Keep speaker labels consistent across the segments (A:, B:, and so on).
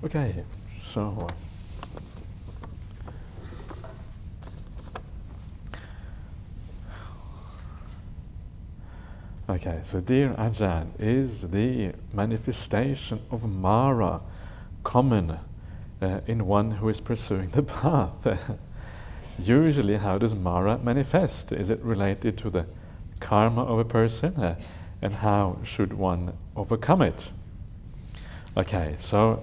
A: Okay, so dear Ajahn, is the manifestation of Mara common in one who is pursuing the path? Usually, how does Mara manifest? Is it related to the karma of a person? And how should one overcome it? Okay, so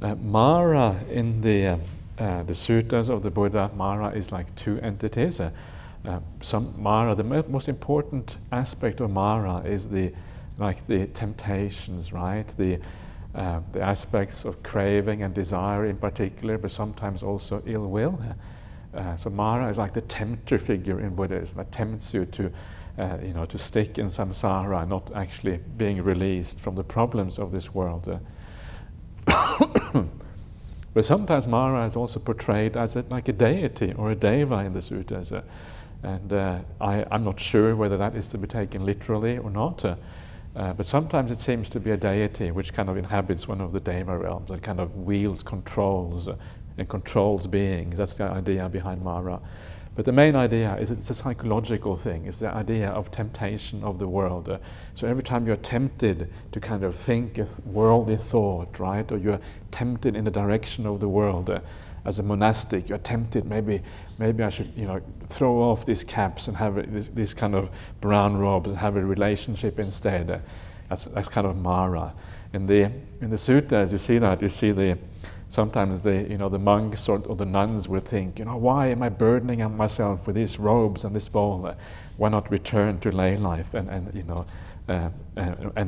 A: Mara in the suttas of the Buddha, Mara is like two entities. Some Mara, the most important aspect of Mara is the temptations, right? The aspects of craving and desire in particular, but sometimes also ill will. So Mara is like the tempter figure in Buddhism that tempts you to, to stick in samsara, not actually being released from the problems of this world. But sometimes Mara is also portrayed as like a deity or a deva in the suttas. And I'm not sure whether that is to be taken literally or not. But sometimes it seems to be a deity which kind of inhabits one of the deva realms and kind of wields controls and controls beings. That's the idea behind Mara. But the main idea is it's a psychological thing. It's the idea of temptation of the world. So every time you're tempted to kind of think a worldly thought, right, or you're tempted in the direction of the world, as a monastic, you're tempted, maybe I should, throw off these caps and have this kind of brown robes and have a relationship instead. That's kind of Mara. In the suttas, you see sometimes the monks or the nuns will think, why am I burdening up myself with these robes and this bowl? Why not return to lay life and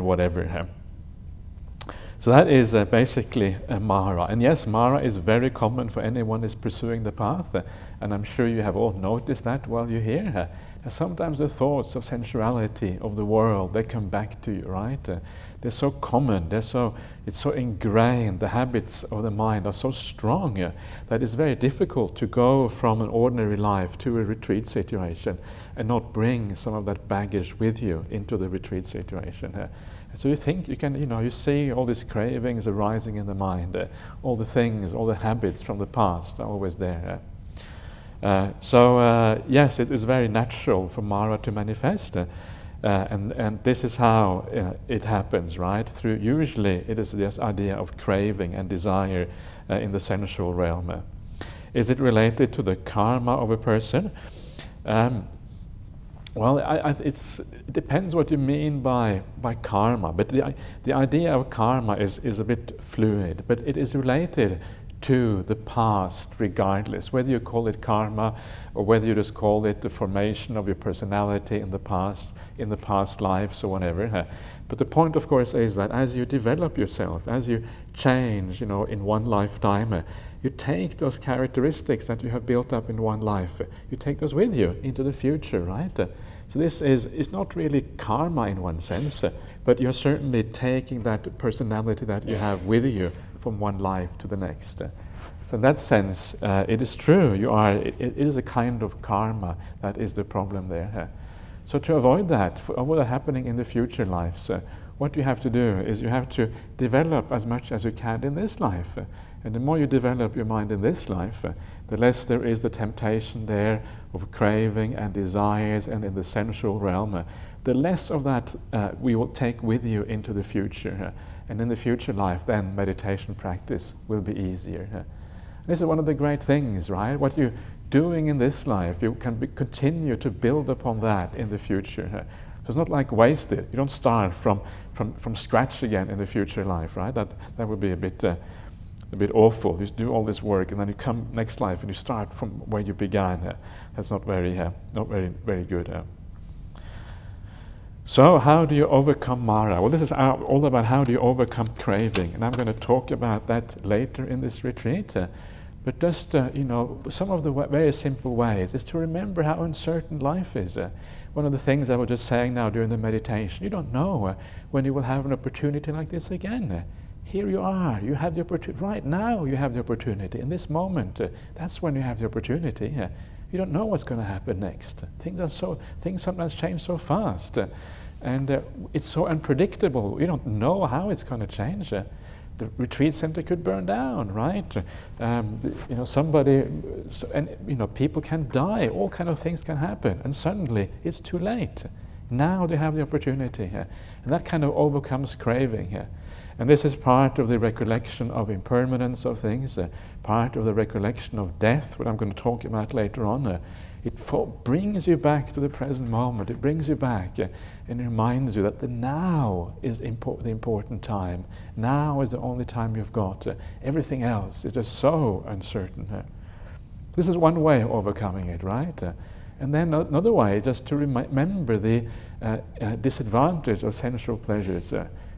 A: whatever. So that is basically Mara. And yes, Mara is very common for anyone who is pursuing the path. And I'm sure you have all noticed that while you're here. Sometimes the thoughts of sensuality, of the world, they come back to you, right? They're so common, it's so ingrained, the habits of the mind are so strong that it's very difficult to go from an ordinary life to a retreat situation and not bring some of that baggage with you into the retreat situation. So you think you can, you see all these cravings arising in the mind, all the things, all the habits from the past are always there. Yes, it is very natural for Mara to manifest, and this is how it happens, right? Usually it is this idea of craving and desire in the sensual realm. Is it related to the karma of a person? Well, it depends what you mean by karma, but the idea of karma is a bit fluid, but it is related to the past regardless, whether you call it karma or whether you just call it the formation of your personality in the past lives or whatever. But the point, of course, is that as you develop yourself, as you change, in one lifetime, you take those characteristics that you have built up in one life, you take those with you into the future, right? So this is not really karma in one sense, but you're certainly taking that personality that you have with you from one life to the next. So in that sense, it is true, it is a kind of karma that is the problem there. So to avoid that, avoid that happening in the future lives, what you have to do is you have to develop as much as you can in this life. And the more you develop your mind in this life, the less there is the temptation there of craving and desires and in the sensual realm. The less of that we will take with you into the future. And in the future life, then meditation practice will be easier. This is one of the great things, right? What you're doing in this life, you can continue to build upon that in the future. So it's not like wasted. You don't start from scratch again in the future life, right? That would be a bit awful. You do all this work and then you come next life and you start from where you began. That's not very good. So how do you overcome Mara? Well, this is all about how do you overcome craving, and I'm going to talk about that later in this retreat. But just, some of the very simple ways is to remember how uncertain life is. One of the things I was just saying now during the meditation, you don't know when you will have an opportunity like this again. Here you are, you have the opportunity, right now you have the opportunity, in this moment, that's when you have the opportunity. You don't know what's going to happen next. Things sometimes change so fast, and it's so unpredictable. You don't know how it's going to change. the retreat center could burn down, right? Somebody, and people can die, all kind of things can happen, and suddenly it's too late. Now they have the opportunity here, and that kind of overcomes craving here. And this is part of the recollection of impermanence of things, part of the recollection of death, what I'm going to talk about later on. It brings you back to the present moment. It brings you back and reminds you that the now is the important time. Now is the only time you've got. Everything else is just so uncertain. This is one way of overcoming it, right? And then another way is just to remember the disadvantage of sensual pleasures.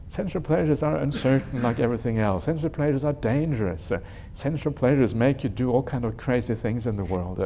A: Sensual pleasures are uncertain like everything else. Sensual pleasures are dangerous. Sensual pleasures make you do all kind of crazy things in the world.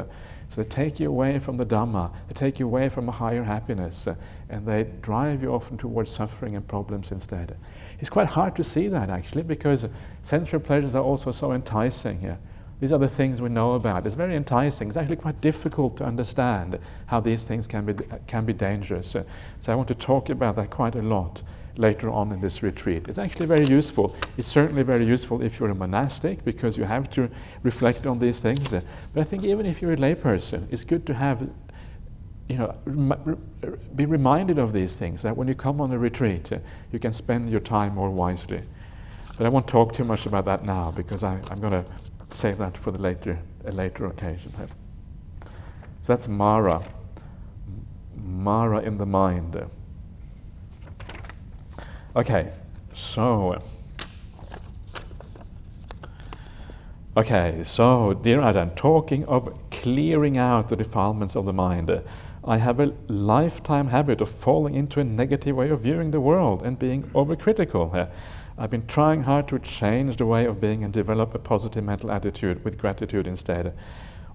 A: So they take you away from the Dhamma, they take you away from a higher happiness, and they drive you often towards suffering and problems instead. It's quite hard to see that actually, because sensual pleasures are also so enticing. These are the things we know about. It's very enticing. It's actually quite difficult to understand how these things can be dangerous. So I want to talk about that quite a lot later on in this retreat. It's actually very useful. It's certainly very useful if you're a monastic, because you have to reflect on these things. But I think even if you're a layperson, it's good to have, be reminded of these things, that when you come on a retreat, you can spend your time more wisely. But I won't talk too much about that now, because I'm going to save that for a later occasion. So that's Mara. Mara in the mind. Okay, so dear Ajahn, talking of clearing out the defilements of the mind, I have a lifetime habit of falling into a negative way of viewing the world and being overcritical. I've been trying hard to change the way of being and develop a positive mental attitude with gratitude instead.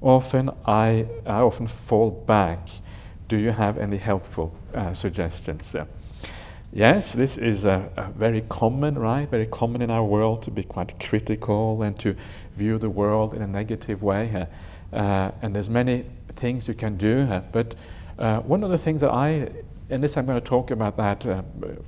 A: I often fall back. Do you have any helpful suggestions? Yes, this is a very common, right? Very common in our world to be quite critical and to view the world in a negative way. And there's many things you can do. But one of the things that and this I'm going to talk about that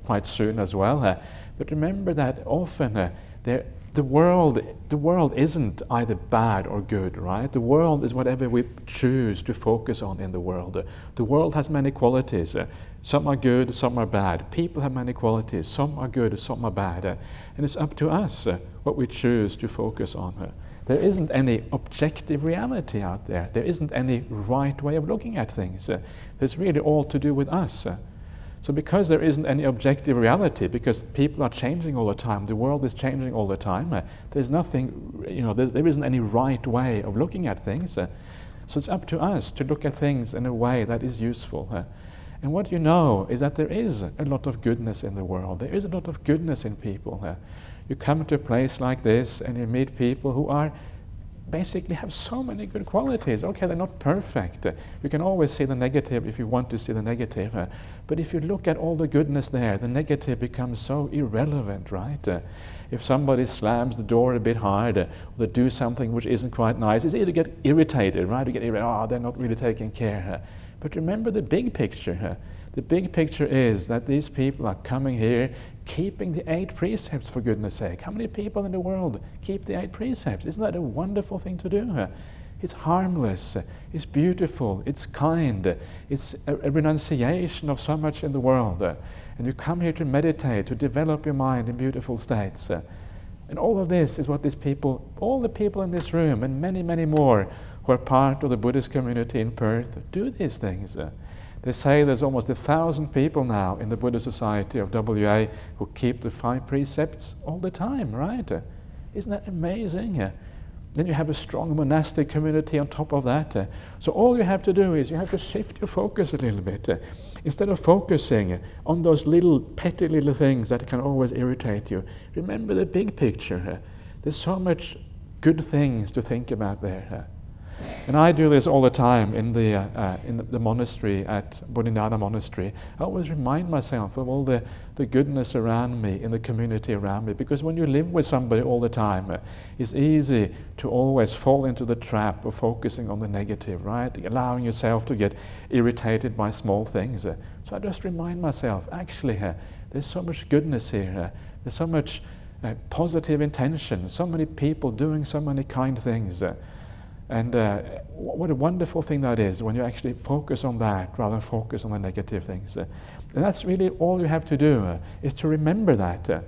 A: quite soon as well. But remember that often the world isn't either bad or good, right? The world is whatever we choose to focus on in the world. The world has many qualities. Some are good, some are bad. People have many qualities. Some are good, some are bad. And it's up to us what we choose to focus on. There isn't any objective reality out there. There isn't any right way of looking at things. It's really all to do with us. So because there isn't any objective reality, because people are changing all the time, the world is changing all the time, there's nothing, there isn't any right way of looking at things. So it's up to us to look at things in a way that is useful. And what you know is that there is a lot of goodness in the world. There is a lot of goodness in people. You come to a place like this and you meet people who are basically have so many good qualities. Okay, they're not perfect. You can always see the negative if you want to see the negative. But if you look at all the goodness there, the negative becomes so irrelevant, right? If somebody slams the door a bit hard, or they do something which isn't quite nice, it's either get irritated, right? You get irritated, they're not really taking care. But remember the big picture. The big picture is that these people are coming here keeping the 8 precepts, for goodness sake. How many people in the world keep the 8 precepts? Isn't that a wonderful thing to do? It's harmless, it's beautiful, it's kind, it's a renunciation of so much in the world. And you come here to meditate, to develop your mind in beautiful states. And all of this is what these people, all the people in this room, and many, many more who are part of the Buddhist community in Perth, do these things. They say there's almost 1,000 people now in the Buddhist Society of WA who keep the 5 precepts all the time, right? Isn't that amazing? Then you have a strong monastic community on top of that. So all you have to do is you have to shift your focus a little bit. Instead of focusing on those petty little things that can always irritate you, remember the big picture. There's so much good things to think about there. And I do this all the time in the monastery at Bodhinyana Monastery. I always remind myself of all the goodness around me, in the community around me, because when you live with somebody all the time, it's easy to always fall into the trap of focusing on the negative, right? Allowing yourself to get irritated by small things. So I just remind myself, actually, there's so much goodness here. There's so much positive intention, so many people doing so many kind things. And what a wonderful thing that is when you actually focus on that rather than focus on the negative things. And that's really all you have to do, is to remember that.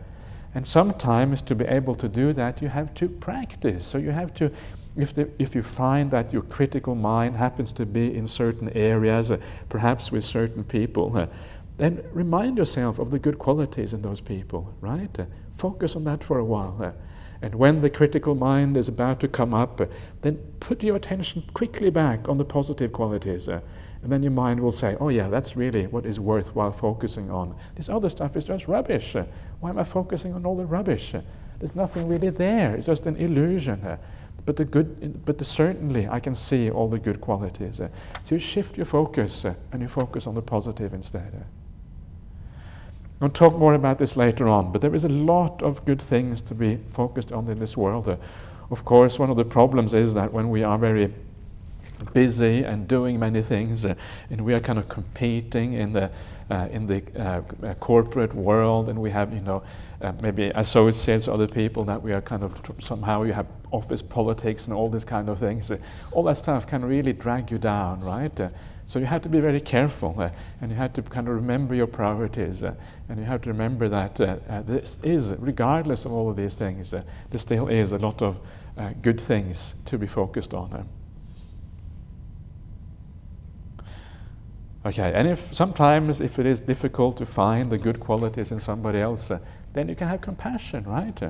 A: And sometimes to be able to do that, you have to practice. So you have to, if you find that your critical mind happens to be in certain areas, perhaps with certain people, then remind yourself of the good qualities in those people, right? Focus on that for a while. And when the critical mind is about to come up, then put your attention quickly back on the positive qualities. And then your mind will say, oh yeah, that's really what is worthwhile focusing on. This other stuff is just rubbish. Why am I focusing on all the rubbish? There's nothing really there. It's just an illusion. But certainly I can see all the good qualities. So you shift your focus and you focus on the positive instead. I'll talk more about this later on, but there is a lot of good things to be focused on in this world. Of course, one of the problems is that when we are very busy and doing many things, and we are kind of competing in the corporate world, and we have, maybe associates other people that we are kind of somehow, you have office politics and all these kind of things. All that stuff can really drag you down, right? So you have to be very careful, and you have to kind of remember your priorities, and you have to remember that this is, regardless of all of these things, there still is a lot of good things to be focused on. Okay, and sometimes if it is difficult to find the good qualities in somebody else, then you can have compassion, right?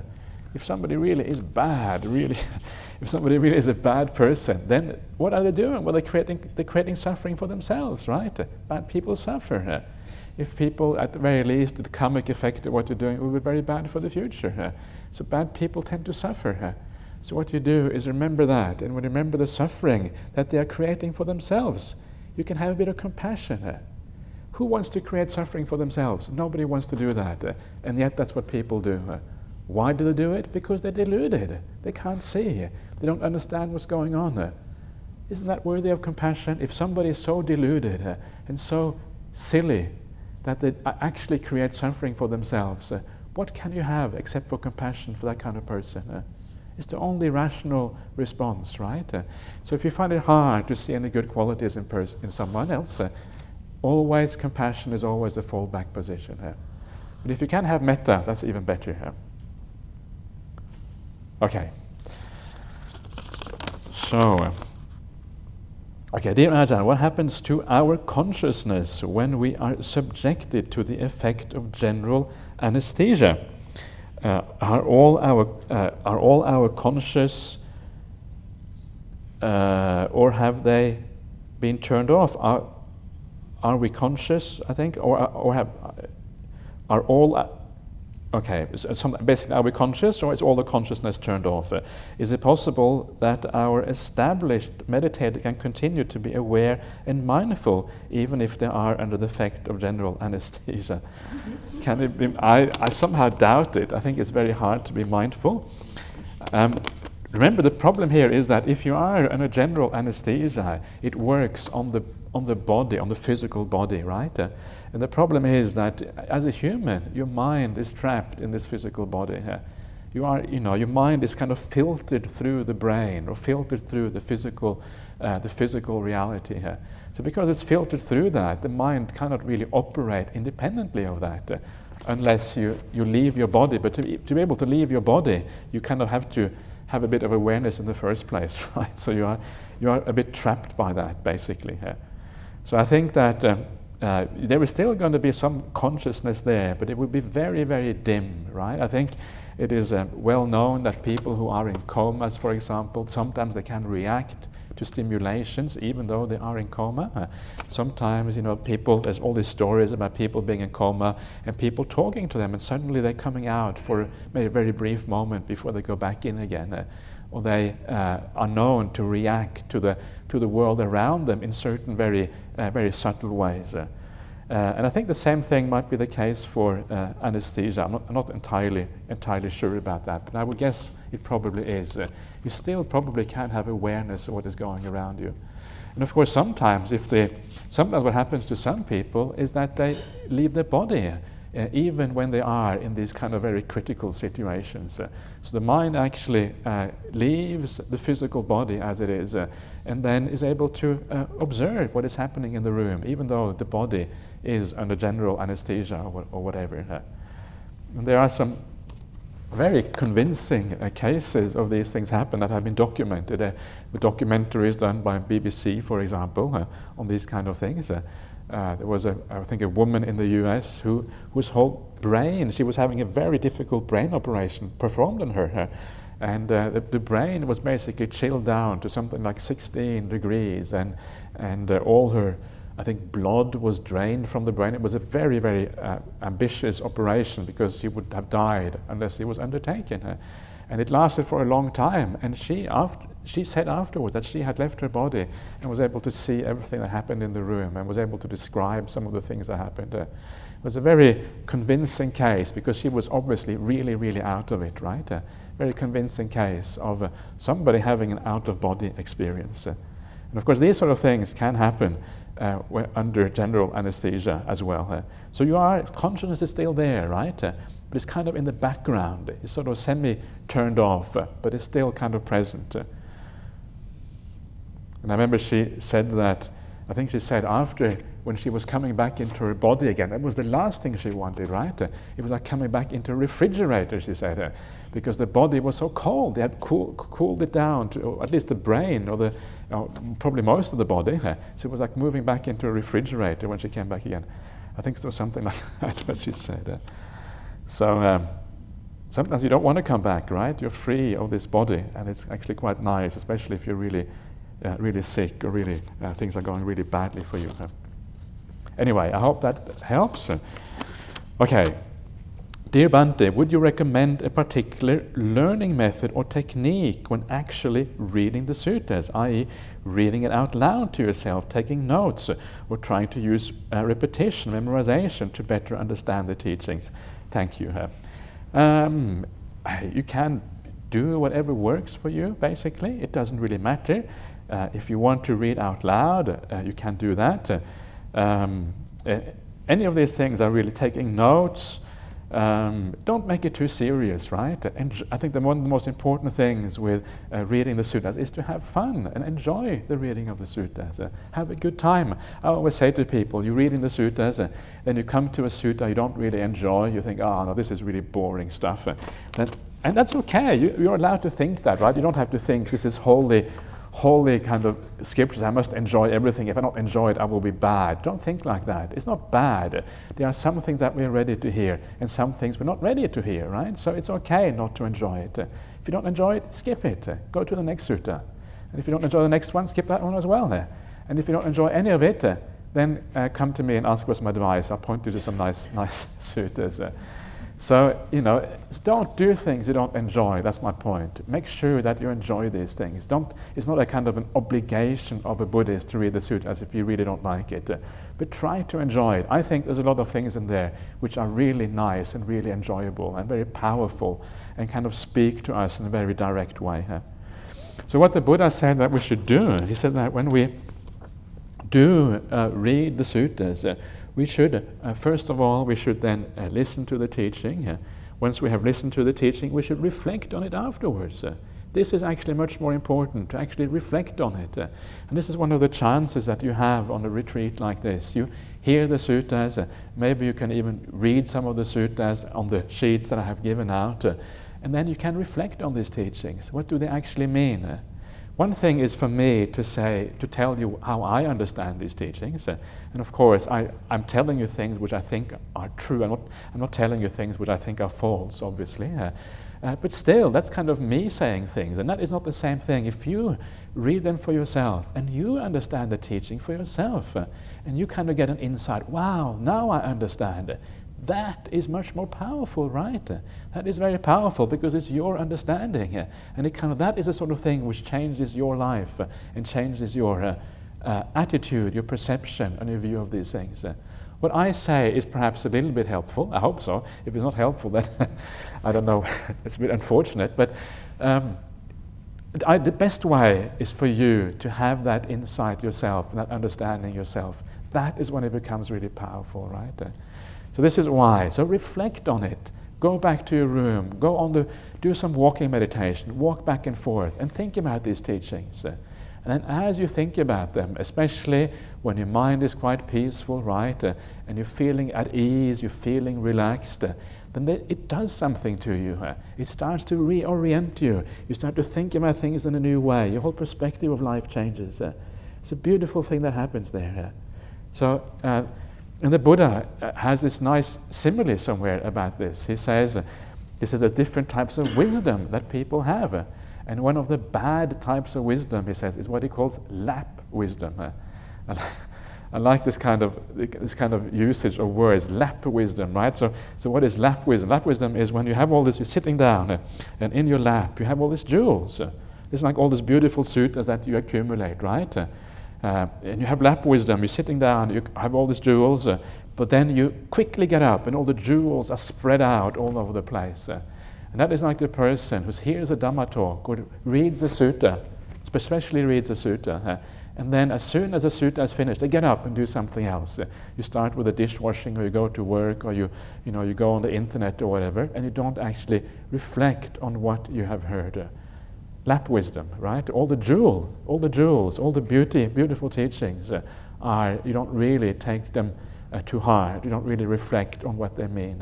A: If somebody really is bad, if somebody really is a bad person, then what are they doing? Well, they're creating suffering for themselves, right? Bad people suffer. If people, at the very least, the comic effect of what you're doing will be very bad for the future. So bad people tend to suffer. So what you do is remember that, and when you remember the suffering that they are creating for themselves, you can have a bit of compassion. Who wants to create suffering for themselves? Nobody wants to do that, and yet that's what people do. Why do they do it? Because they're deluded. They can't see. They don't understand what's going on. Isn't that worthy of compassion? If somebody is so deluded and so silly that they actually create suffering for themselves, what can you have except for compassion for that kind of person? It's the only rational response, right? So if you find it hard to see any good qualities in someone else, always compassion is always the fallback position. But if you can have metta, that's even better. Okay. So, dear Ajahn, what happens to our consciousness when we are subjected to the effect of general anesthesia? Are all our conscious, or have they been turned off? Are we conscious? I think, are all? Basically, are we conscious, or is all the consciousness turned off? Is it possible that our established meditator can continue to be aware and mindful even if they are under the effect of general anesthesia? Can it be? I somehow doubt it. I think it's very hard to be mindful. Remember, the problem here is that if you are under general anesthesia, it works on the body, on the physical body, right? And the problem is that as a human, your mind is trapped in this physical body. Your mind is kind of filtered through the brain or filtered through the physical reality. So because it's filtered through that, the mind cannot really operate independently of that unless you leave your body. But to be able to leave your body, you kind of have to have a bit of awareness in the first place, right? So you are a bit trapped by that, basically. So I think that there is still going to be some consciousness there, but it will be very, very dim, right? I think it is well known that people who are in comas, for example, sometimes they can react to stimulations even though they are in coma. Sometimes, there's all these stories about people being in coma and people talking to them, and suddenly they're coming out for maybe a very brief moment before they go back in again. Or they are known to react to the world around them in certain very subtle ways. And I think the same thing might be the case for anesthesia. I'm not entirely sure about that, but I would guess it probably is. You still probably can have awareness of what is going around you. And of course, sometimes what happens to some people is that they leave their body. even when they are in these kind of very critical situations. So the mind actually leaves the physical body as it is, and then is able to observe what is happening in the room, even though the body is under general anesthesia or whatever. And there are some very convincing cases of these things happen that have been documented. The documentaries done by BBC, for example, on these kind of things. There was, I think, a woman in the US whose whole brain, she was having a very difficult brain operation performed on her. And the brain was basically chilled down to something like 16 degrees, and all her, I think, blood was drained from the brain. It was a very, very ambitious operation, because she would have died unless it was undertaken. And it lasted for a long time. And she said afterwards that she had left her body and was able to see everything that happened in the room, and was able to describe some of the things that happened. It was a very convincing case, because she was obviously really, really out of it, right? A very convincing case of somebody having an out-of-body experience. And of course, these sort of things can happen under general anesthesia as well. So consciousness is still there, right? But it's kind of in the background. It's sort of semi-turned off, but it's still kind of present. And I remember she said that, I think she said after, when she was coming back into her body again, that was the last thing she wanted, right? It was like coming back into a refrigerator, she said, because the body was so cold. They had cooled it down, to at least the brain, or probably most of the body. So it was like moving back into a refrigerator when she came back again. I think it was something like that, what she said. So sometimes you don't want to come back, right? You're free of this body, and it's actually quite nice, especially if you're really sick, or really things are going really badly for you. Anyway, I hope that helps. Okay. Dear Bhante, would you recommend a particular learning method or technique when actually reading the suttas, i.e. reading it out loud to yourself, taking notes, or trying to use repetition, memorization to better understand the teachings? Thank you. You can do whatever works for you, basically. It doesn't really matter. If you want to read out loud, you can do that. Any of these things are really taking notes. Don't make it too serious, right? And I think one of the most important things with reading the suttas is to have fun and enjoy the reading of the suttas. Have a good time. I always say to people, you're reading the suttas, then you come to a sutta you don't really enjoy. You think, oh no, this is really boring stuff. And that's okay. You're allowed to think that, right? You don't have to think this is holy kind of scriptures. I must enjoy everything. If I don't enjoy it, I will be bad. Don't think like that. It's not bad. There are some things that we're ready to hear, and some things we're not ready to hear, right? So it's okay not to enjoy it. If you don't enjoy it, skip it. Go to the next sutta. And if you don't enjoy the next one, skip that one as well. And if you don't enjoy any of it, then come to me and ask for some advice. I'll point you to some nice suttas. So, don't do things you don't enjoy. That's my point. Make sure that you enjoy these things. It's not a kind of an obligation of a Buddhist to read the suttas if you really don't like it. But try to enjoy it. I think there's a lot of things in there which are really nice and really enjoyable and very powerful and kind of speak to us in a very direct way. So what the Buddha said that we should do, he said that when we do read the suttas, we should, first of all, we should then listen to the teaching. Once we have listened to the teaching, we should reflect on it afterwards. This is actually much more important, to actually reflect on it. And this is one of the chances that you have on a retreat like this. You hear the suttas, maybe you can even read some of the suttas on the sheets that I have given out, and then you can reflect on these teachings. What do they actually mean? One thing is for me to tell you how I understand these teachings, and of course I'm telling you things which I think are true. I'm not telling you things which I think are false, obviously, but still that's kind of me saying things, and that is not the same thing. If you read them for yourself and you understand the teaching for yourself, and you kind of get an insight, wow, now I understand. That is much more powerful, right? That is very powerful because it's your understanding, and that is the sort of thing which changes your life and changes your attitude, your perception, and your view of these things. What I say is perhaps a little bit helpful. I hope so. If it's not helpful, then I don't know. It's a bit unfortunate, but the best way is for you to have that insight yourself, that understanding yourself. That is when it becomes really powerful, right? So this is why. So reflect on it. Go back to your room. Do some walking meditation. Walk back and forth and think about these teachings. And then as you think about them, especially when your mind is quite peaceful, right, and you're feeling at ease, you're feeling relaxed, then it does something to you. It starts to reorient you. You start to think about things in a new way. Your whole perspective of life changes. It's a beautiful thing that happens there. So, and the Buddha has this nice simile somewhere about this. He says there's different types of wisdom that people have. And one of the bad types of wisdom, he says, is what he calls lap wisdom. I like this kind of usage of words, lap wisdom, right? So what is lap wisdom? Lap wisdom is when you have all this, you're sitting down, and in your lap you have all these jewels. It's like all these beautiful suttas that you accumulate, right? And you have lap wisdom, you're sitting down, you have all these jewels, but then you quickly get up and all the jewels are spread out all over the place. And that is like the person who hears a Dhamma talk or reads the sutta, especially reads the sutta, and then as soon as the sutta is finished, they get up and do something else. You start with the dishwashing, or you go to work, or you go on the internet or whatever, and you don't actually reflect on what you have heard. Lap wisdom, right? All the jewels, all the beautiful teachings you don't really take them to heart. You don't really reflect on what they mean.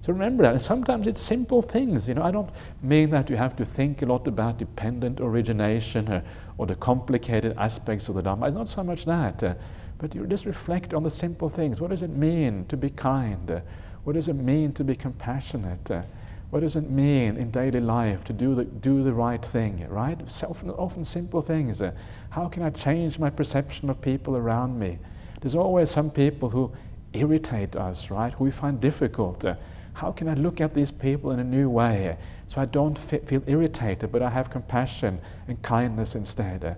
A: So remember that. And sometimes it's simple things. I don't mean that you have to think a lot about dependent origination or the complicated aspects of the Dhamma. It's not so much that. But you just reflect on the simple things. What does it mean to be kind? What does it mean to be compassionate? What does it mean in daily life to do the right thing, right? Often simple things. How can I change my perception of people around me? There's always some people who irritate us, right? Who we find difficult. How can I look at these people in a new way so I don't feel irritated, but I have compassion and kindness instead?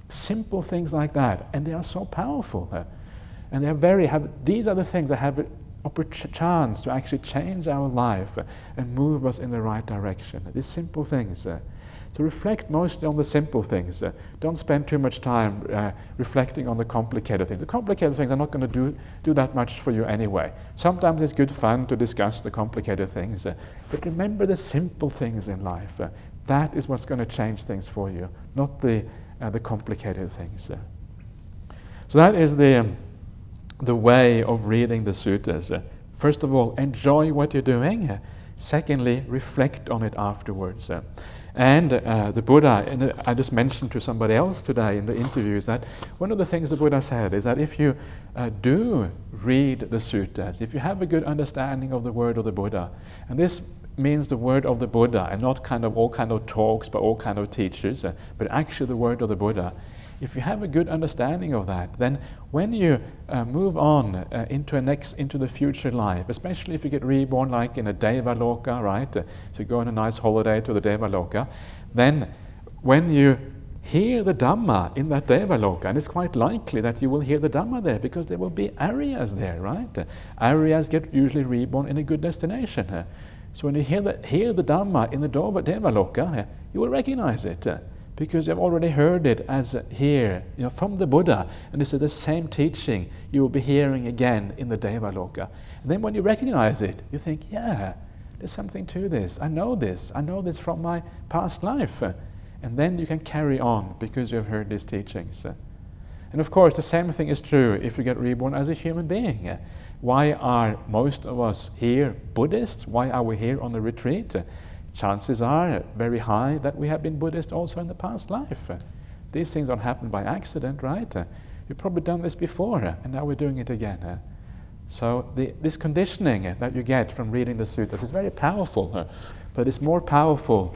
A: Simple things like that, and they are so powerful. And these are the things that have chance to actually change our life and move us in the right direction. These simple things. So reflect mostly on the simple things. Don't spend too much time reflecting on the complicated things. The complicated things are not going to do that much for you anyway. Sometimes it's good fun to discuss the complicated things, but remember the simple things in life. That is what's going to change things for you, not the complicated things. So that is the way of reading the suttas. First of all, enjoy what you're doing. Secondly, reflect on it afterwards. And the Buddha, and I just mentioned to somebody else today in the interview, is that one of the things the Buddha said is that if you do read the suttas, if you have a good understanding of the word of the Buddha, and this means the word of the Buddha and not all kind of talks by all kind of teachers, but actually the word of the Buddha, if you have a good understanding of that, then when you move on into the future life, especially if you get reborn like in a Devaloka, right? So you go on a nice holiday to the Devaloka, then when you hear the Dhamma in that Devaloka, and it's quite likely that you will hear the Dhamma there because there will be Aryas there, right? Aryas get usually reborn in a good destination. So when you hear the Dhamma in the Devaloka, you will recognize it. Because you've already heard it as here, from the Buddha, and this is the same teaching you will be hearing again in the Devaloka. And then when you recognize it, you think, yeah, there's something to this. I know this from my past life. And then you can carry on because you've heard these teachings. And of course, the same thing is true if you get reborn as a human being. Why are most of us here Buddhists? Why are we here on a retreat? Chances are very high that we have been Buddhist also in the past life. These things don't happen by accident, right? You've probably done this before, and now we're doing it again. So this conditioning that you get from reading the suttas is very powerful, but it's more powerful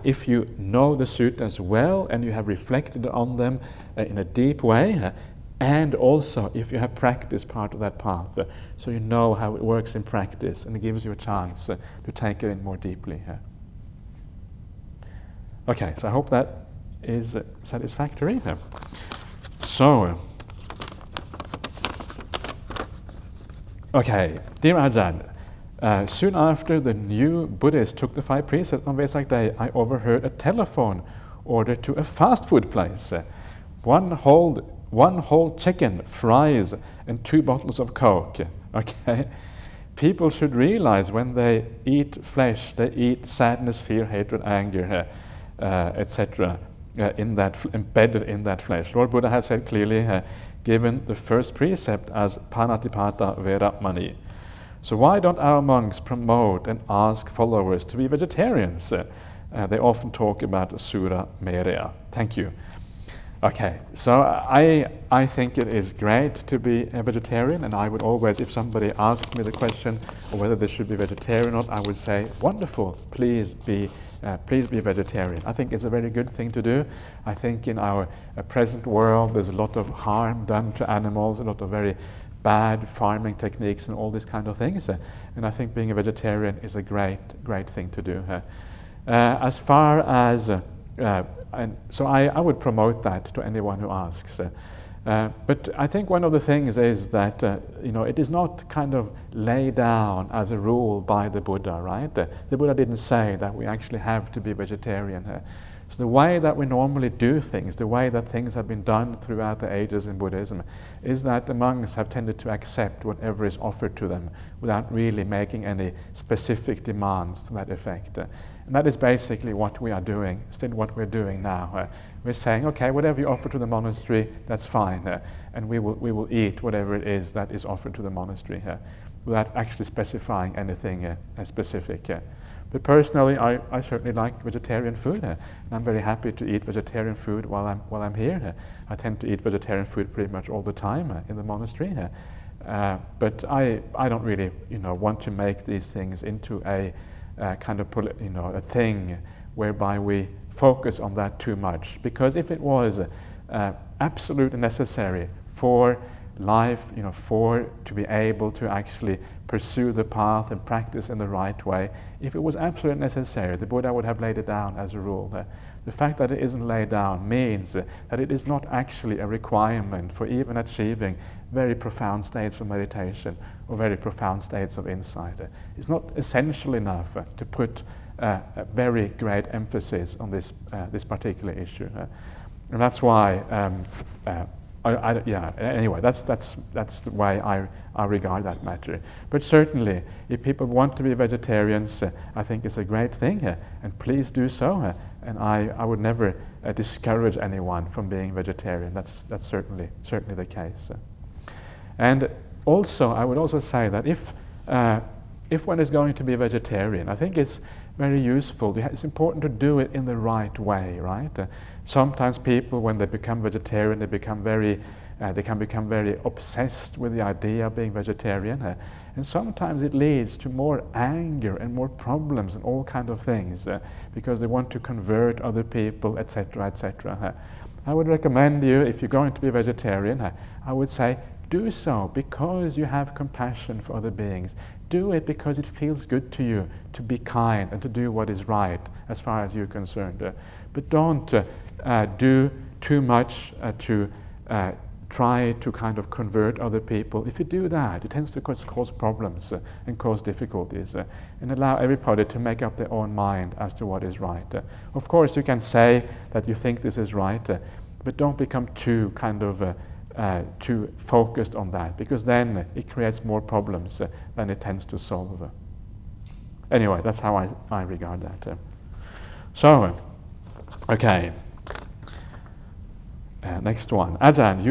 A: if you know the suttas well and you have reflected on them in a deep way, and also if you have practiced part of that path, so you know how it works in practice, and it gives you a chance to take it in more deeply. Okay, so I hope that is satisfactory. So, okay, dear Ajahn, soon after the new Buddhists took the 5 precepts on Vesak Day, I overheard a telephone order to a fast food place. One whole chicken, fries, and 2 bottles of Coke. Okay? People should realize when they eat flesh, they eat sadness, fear, hatred, anger, etc., embedded in that flesh. Lord Buddha has said clearly, given the first precept as panatipata veramani. So why don't our monks promote and ask followers to be vegetarians? They often talk about sura meria. Thank you. Okay, so I think it is great to be a vegetarian, and I would always, if somebody asked me the question of whether they should be vegetarian or not, I would say, wonderful, please be vegetarian. I think it's a very good thing to do. I think in our present world there's a lot of harm done to animals, a lot of very bad farming techniques and all these kind of things, and I think being a vegetarian is a great thing to do. As far as and so I would promote that to anyone who asks. But I think one of the things is that it is not kind of laid down as a rule by the Buddha, right? The Buddha didn't say that we actually have to be vegetarian. So the way that we normally do things, the way that things have been done throughout the ages in Buddhism, is that the monks have tended to accept whatever is offered to them without really making any specific demands to that effect. And that is basically what we are doing, still what we're doing now. We're saying, okay, whatever you offer to the monastery, that's fine, and we will eat whatever it is that is offered to the monastery, without actually specifying anything specific. But personally, I certainly like vegetarian food, and I'm very happy to eat vegetarian food while I'm here. I tend to eat vegetarian food pretty much all the time in the monastery. But I don't really, want to make these things into a kind of, a thing whereby we focus on that too much. Because if it was absolutely necessary for life, to be able to actually pursue the path and practice in the right way, if it was absolutely necessary, the Buddha would have laid it down as a rule. The fact that it isn't laid down means that it is not actually a requirement for even achieving very profound states of meditation or very profound states of insight. It's not essential enough to put a very great emphasis on this particular issue. And that's why anyway, that's the way I regard that matter. But certainly, if people want to be vegetarians, I think it's a great thing, and please do so. And I would never discourage anyone from being vegetarian. That's certainly the case. And also, I would also say that if one is going to be a vegetarian, I think it's very useful. It's important to do it in the right way, right? Sometimes people, when they become vegetarian, they can become very obsessed with the idea of being vegetarian, and sometimes it leads to more anger and more problems and all kinds of things because they want to convert other people, etc., etc. I would recommend you, if you're going to be a vegetarian, I would say do so because you have compassion for other beings. Do it because it feels good to you to be kind and to do what is right as far as you're concerned. But don't do too much to try to kind of convert other people. If you do that, it tends to cause problems and cause difficulties, and allow everybody to make up their own mind as to what is right. Of course, you can say that you think this is right, but don't become too kind of too focused on that, because then it creates more problems than it tends to solve. Anyway, that's how I regard that. So, okay. Next one. Ajahn,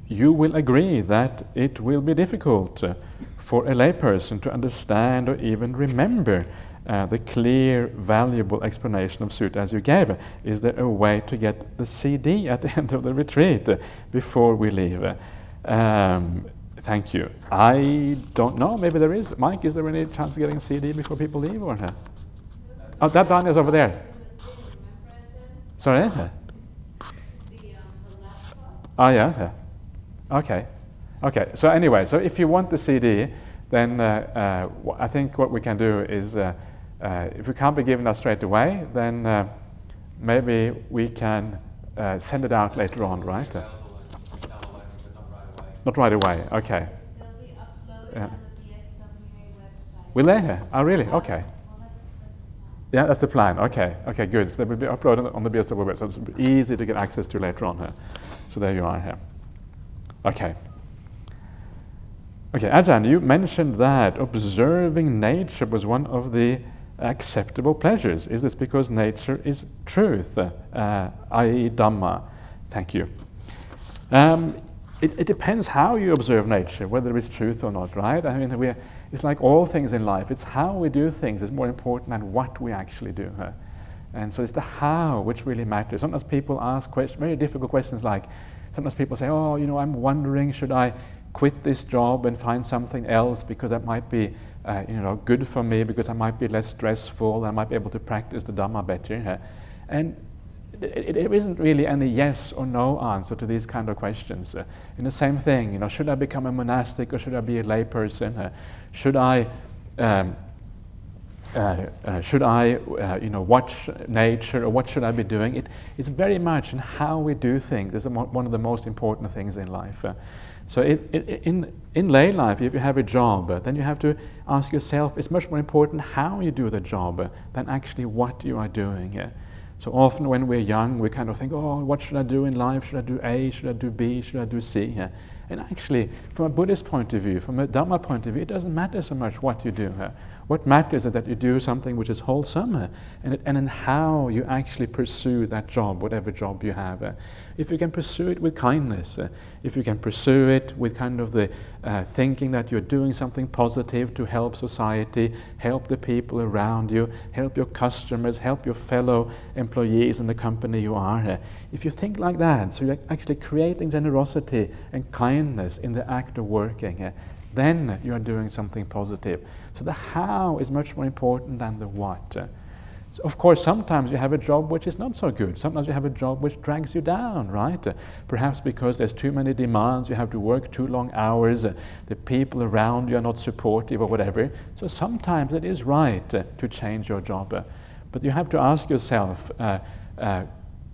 A: you will agree that it will be difficult for a layperson to understand or even remember the clear, valuable explanation of sutta as you gave. Is there a way to get the CD at the end of the retreat before we leave? Thank you. I don't know. Maybe there is. Mike, is there any chance of getting a CD before people leave or not? Oh, that one is over there. Sorry? Oh, yeah. Okay. So anyway, so if you want the CD, then I think what we can do is, if we can't be given that straight away, then maybe we can send it out later on, right? Not right away. Okay.
B: They'll be uploaded on the BSWA website.
A: Will they? Oh, really? Okay. Yeah, that's the plan. Okay, good. So they will be uploaded on the BSW website, so it'll be easy to get access to later on here. So there you are here. Okay. Okay, Ajahn, you mentioned that observing nature was one of the acceptable pleasures. Is this because nature is truth, i.e. Dhamma? Thank you. It depends how you observe nature, whether it's truth or not, right? I mean, it's like all things in life. It's how we do things is more important than what we actually do. And so it's the how which really matters. Sometimes people ask very difficult questions like, sometimes people say, oh, you know, I'm wondering, should I quit this job and find something else because that might be you know, good for me, because I might be less stressful, I might be able to practice the Dhamma better. And it isn't really any yes or no answer to these kind of questions. In the same thing, you know, should I become a monastic or should I be a lay person? Should I you know, watch nature, or what should I be doing? It's very much in how we do things. It's one of the most important things in life. So in lay life, if you have a job, then you have to ask yourself, it's much more important how you do the job than actually what you are doing. So often when we're young, we kind of think, oh, what should I do in life? Should I do A? Should I do B? Should I do C? And actually, from a Buddhist point of view, from a Dhamma point of view, it doesn't matter so much what you do. What matters is that you do something which is wholesome, and in how you actually pursue that job, whatever job you have. If you can pursue it with kindness, if you can pursue it with kind of the thinking that you're doing something positive to help society, help the people around you, help your customers, help your fellow employees in the company you are. If you think like that, so you're actually creating generosity and kindness in the act of working, then you are doing something positive. So the how is much more important than the what. So of course, sometimes you have a job which is not so good. Sometimes you have a job which drags you down, right? Perhaps because there's too many demands, you have to work too long hours, the people around you are not supportive or whatever. So sometimes it is right to change your job. But you have to ask yourself,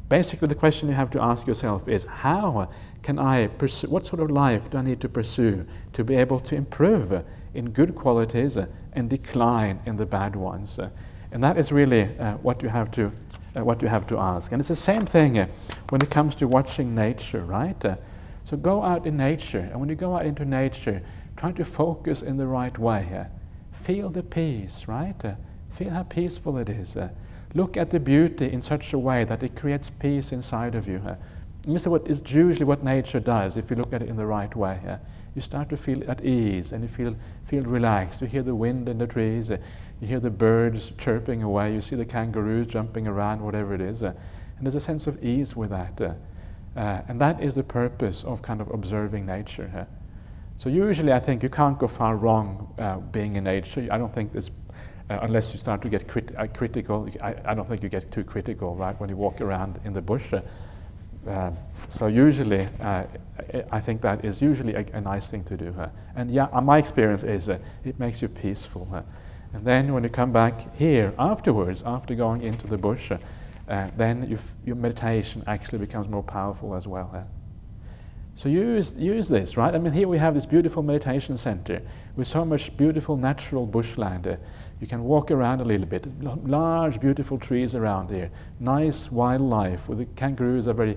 A: basically the question you have to ask yourself is, how can I pursue, what sort of life do I need to pursue to be able to improve in good qualities and decline in the bad ones? And that is really what you have to ask. And it's the same thing when it comes to watching nature, right? So go out in nature, and when you go out into nature, try to focus in the right way. Feel the peace, right? Feel how peaceful it is. Look at the beauty in such a way that it creates peace inside of you. And this is usually what nature does if you look at it in the right way. You start to feel at ease, and you feel relaxed. You hear the wind in the trees, you hear the birds chirping away, you see the kangaroos jumping around, whatever it is. And there's a sense of ease with that. And that is the purpose of kind of observing nature. So usually I think you can't go far wrong being in nature. I don't think this, unless you start to get critical, I don't think you get too critical, right, when you walk around in the bush. So usually, I think that is usually a nice thing to do. And yeah, my experience is it makes you peaceful. And then when you come back here afterwards, after going into the bush, then your meditation actually becomes more powerful as well. So use this, right? I mean, here we have this beautiful meditation center with so much beautiful natural bushland. You can walk around a little bit. Large, beautiful trees around here. Nice wildlife. With the kangaroos are very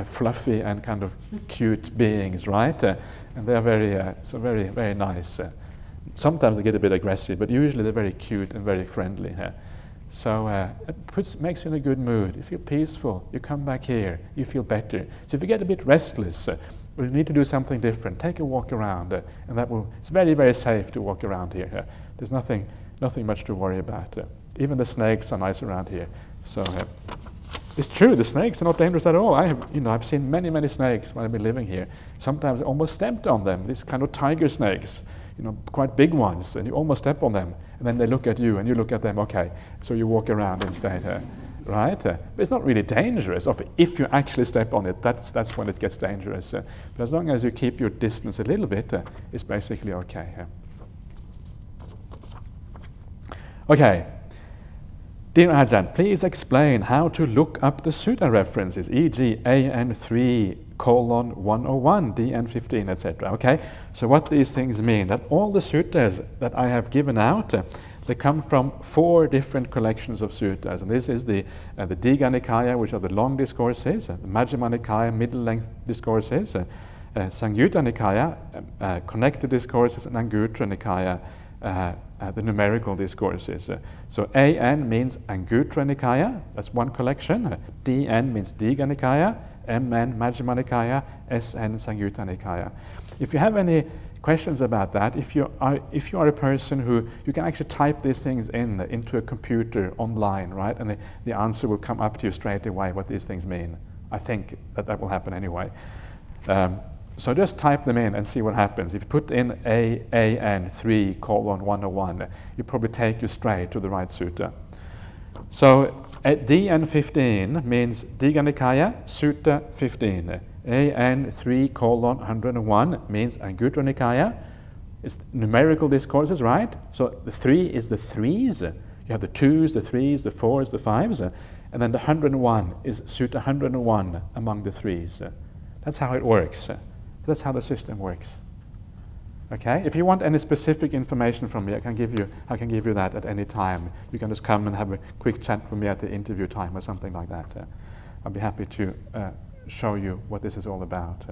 A: fluffy and kind of cute beings, right? And they are very, very nice. Sometimes they get a bit aggressive, but usually they're very cute and very friendly. So it makes you in a good mood. You feel peaceful. You come back here. You feel better. So if you get a bit restless, or you need to do something different, take a walk around, and it's very, very safe to walk around here. There's nothing much to worry about. Even the snakes are nice around here. So it's true, the snakes are not dangerous at all. I've seen many, many snakes when I've been living here. Sometimes I almost stepped on them. These kind of tiger snakes, quite big ones, and you almost step on them, and then they look at you, and you look at them. Okay, so you walk around instead, right? But it's not really dangerous. If you actually step on it, that's when it gets dangerous. But as long as you keep your distance a little bit, it's basically okay. Okay, dear Ajahn, please explain how to look up the sutta references, e.g. AN3:101, DN15, etc. Okay, so what these things mean, that all the suttas that I have given out, they come from 4 different collections of suttas, and this is the Digha Nikaya, which are the long discourses, the Majjhima Nikaya, middle-length discourses, Samyutta Nikaya, connected discourses, and Anguttara Nikaya, the numerical discourses. So AN means Anguttara Nikaya, that's one collection. DN means Digha Nikaya, MN Majjhima Nikaya, SN Samyutta Nikaya. If you have any questions about that, if you are a person who you can actually type these things into a computer online, right, and the answer will come up to you straight away what these things mean. I think that will happen anyway. So just type them in and see what happens. If you put in AN 3:101, you probably take you straight to the right sutta. So DN 15 means Digha Nikaya, Sutta 15. AN 3:101 means Anguttara Nikaya. It's numerical discourses, right? So the 3 is the threes. You have the 2s, the 3s, the 4s, the 5s. And then the 101 is Sutta 101 among the 3s. That's how it works. That's how the system works. Okay? If you want any specific information from me, I can give you that at any time. You can just come and have a quick chat with me at the interview time or something like that. I'll be happy to show you what this is all about.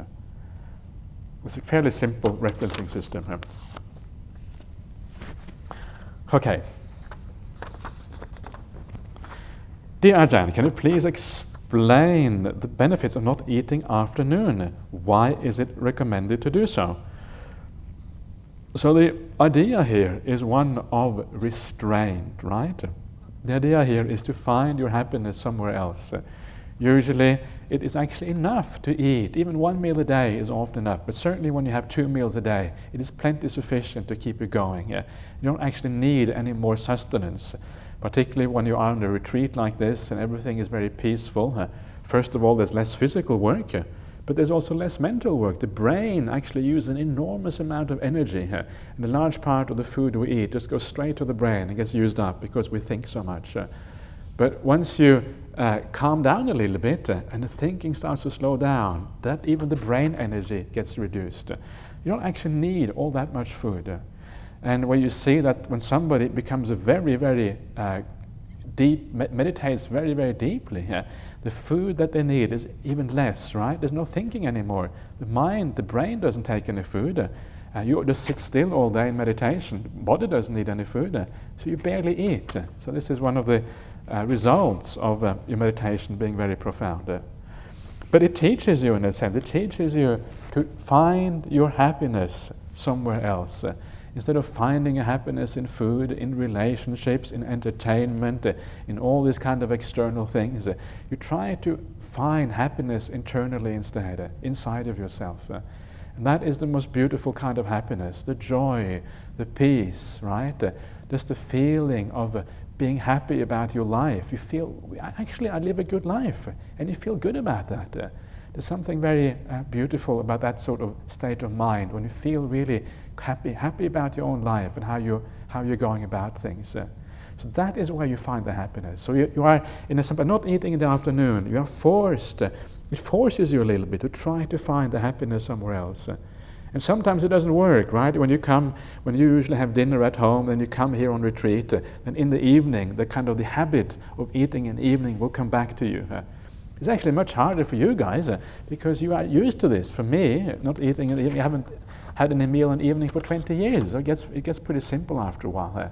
A: It's a fairly simple referencing system. Okay. Dear Ajahn, can you please explain the benefits of not eating after noon? Why is it recommended to do so? So the idea here is one of restraint, right? The idea here is to find your happiness somewhere else. Usually it is actually enough to eat. Even one meal a day is often enough, but certainly when you have 2 meals a day, it is plenty sufficient to keep you going. You don't actually need any more sustenance, particularly when you are on a retreat like this and everything is very peaceful. First of all, there's less physical work, but there's also less mental work. The brain actually uses an enormous amount of energy, and a large part of the food we eat just goes straight to the brain and gets used up because we think so much. But once you calm down a little bit and the thinking starts to slow down, that even the brain energy gets reduced. You don't actually need all that much food. And when you see that when somebody becomes a very, very deep, meditates very, very deeply, the food that they need is even less, right? There's no thinking anymore. The mind, the brain doesn't take any food. You just sit still all day in meditation. Body doesn't need any food, so you barely eat. So this is one of the results of your meditation being very profound. But it teaches you, in a sense, it teaches you to find your happiness somewhere else. Instead of finding a happiness in food, in relationships, in entertainment, in all these kind of external things, you try to find happiness internally instead, inside of yourself. And that is the most beautiful kind of happiness, the joy, the peace, right? Just the feeling of being happy about your life. You feel, actually, I live a good life, and you feel good about that. There's something very beautiful about that sort of state of mind when you feel really happy about your own life and how you're going about things. So that is where you find the happiness. So you are, in a sense, by not eating in the afternoon, you are forced. It forces you a little bit to try to find the happiness somewhere else. And sometimes it doesn't work, right? When you usually have dinner at home, then you come here on retreat, then in the evening, the habit of eating in the evening will come back to you. It's actually much harder for you guys because you are used to this. For me, not eating in the evening, I haven't had any meal in the evening for 20 years. So it gets pretty simple after a while.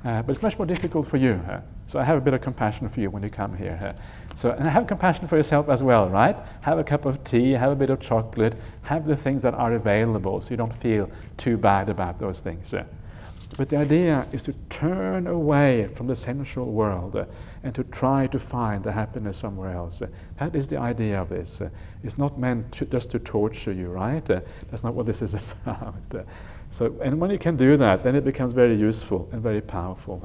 A: But it's much more difficult for you. So I have a bit of compassion for you when you come here. And have compassion for yourself as well, right? Have a cup of tea, have a bit of chocolate, have the things that are available so you don't feel too bad about those things. But the idea is to turn away from the sensual world and to try to find the happiness somewhere else. That is the idea of this. It's not meant just to torture you, right? That's not what this is about. And when you can do that, then it becomes very useful and very powerful.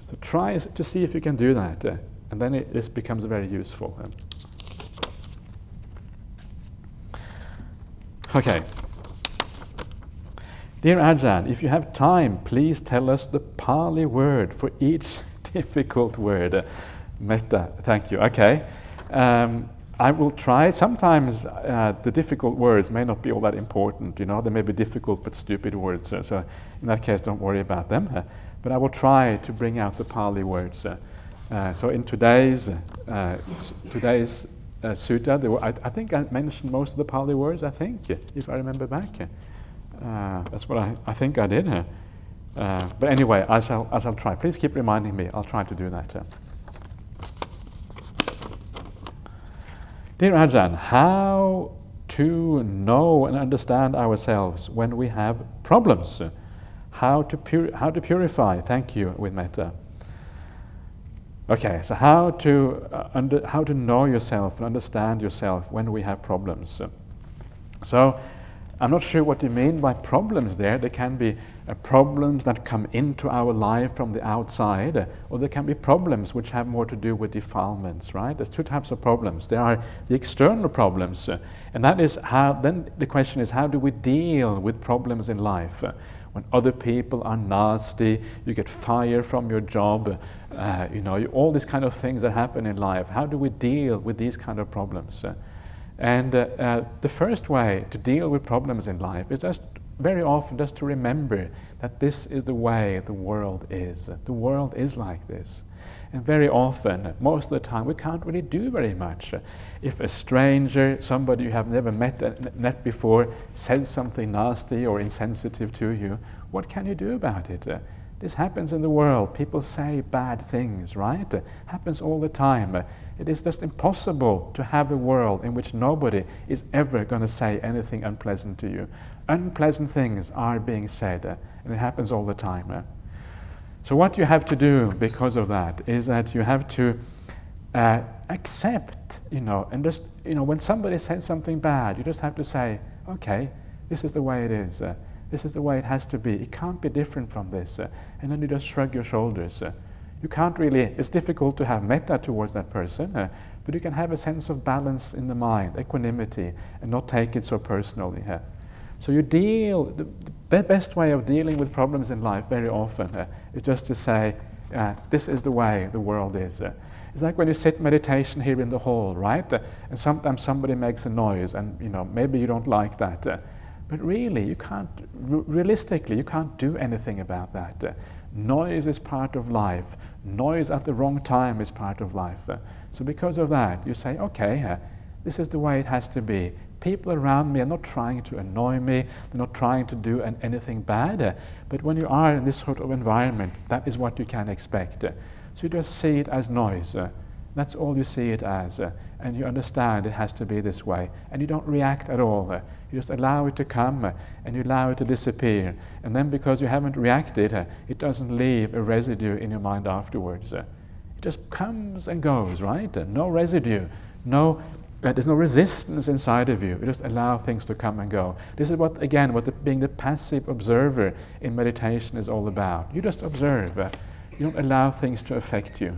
A: So try to see if you can do that, and then this becomes very useful. Okay. Dear Ajahn, if you have time, please tell us the Pali word for each difficult word. Metta, thank you. Okay. I will try. Sometimes the difficult words may not be all that important, they may be difficult but stupid words. So in that case, don't worry about them. But I will try to bring out the Pali words. So in today's sutta. I think I mentioned most of the Pali words, I think, if I remember back. That's what I think I did. But anyway, I shall try. Please keep reminding me. I'll try to do that. Dear Ajahn, how to know and understand ourselves when we have problems? How to purify? Thank you, with metta. Okay, so how to know yourself and understand yourself when we have problems. So I'm not sure what you mean by problems there. There can be problems that come into our life from the outside, or there can be problems which have more to do with defilements, right? There's two types of problems. There are the external problems, and that is how, then the question is, how do we deal with problems in life? When other people are nasty, you get fired from your job, all these kind of things that happen in life. How do we deal with these kind of problems? And the first way to deal with problems in life is just very often just to remember that this is the way the world is. The world is like this. And very often, most of the time, we can't really do very much. If a stranger, somebody you have never met before, says something nasty or insensitive to you, what can you do about it? This happens in the world. People say bad things, right? Happens all the time. It is just impossible to have a world in which nobody is ever going to say anything unpleasant to you. Unpleasant things are being said, and it happens all the time. So what you have to do because of that is that you have to accept, and just, when somebody says something bad, you just have to say, okay, this is the way it is. This is the way it has to be. It can't be different from this. And then you just shrug your shoulders. You can't really, it's difficult to have metta towards that person, but you can have a sense of balance in the mind, equanimity, and not take it so personally. So you deal, the best way of dealing with problems in life very often is just to say, this is the way the world is. It's like when you sit meditation here in the hall, right? And sometimes somebody makes a noise, and maybe you don't like that. But really, you can't, realistically, you can't do anything about that. Noise is part of life. Noise at the wrong time is part of life. So because of that, you say, okay, this is the way it has to be. People around me are not trying to annoy me, they're not trying to do anything bad, but when you are in this sort of environment, that is what you can expect. So you just see it as noise. That's all you see it as, and you understand it has to be this way, and you don't react at all. You just allow it to come, and you allow it to disappear, and then because you haven't reacted, it doesn't leave a residue in your mind afterwards. It just comes and goes, right? No residue, there's no resistance inside of you. You just allow things to come and go. This is what, again, being the passive observer in meditation is all about. You just observe. You don't allow things to affect you.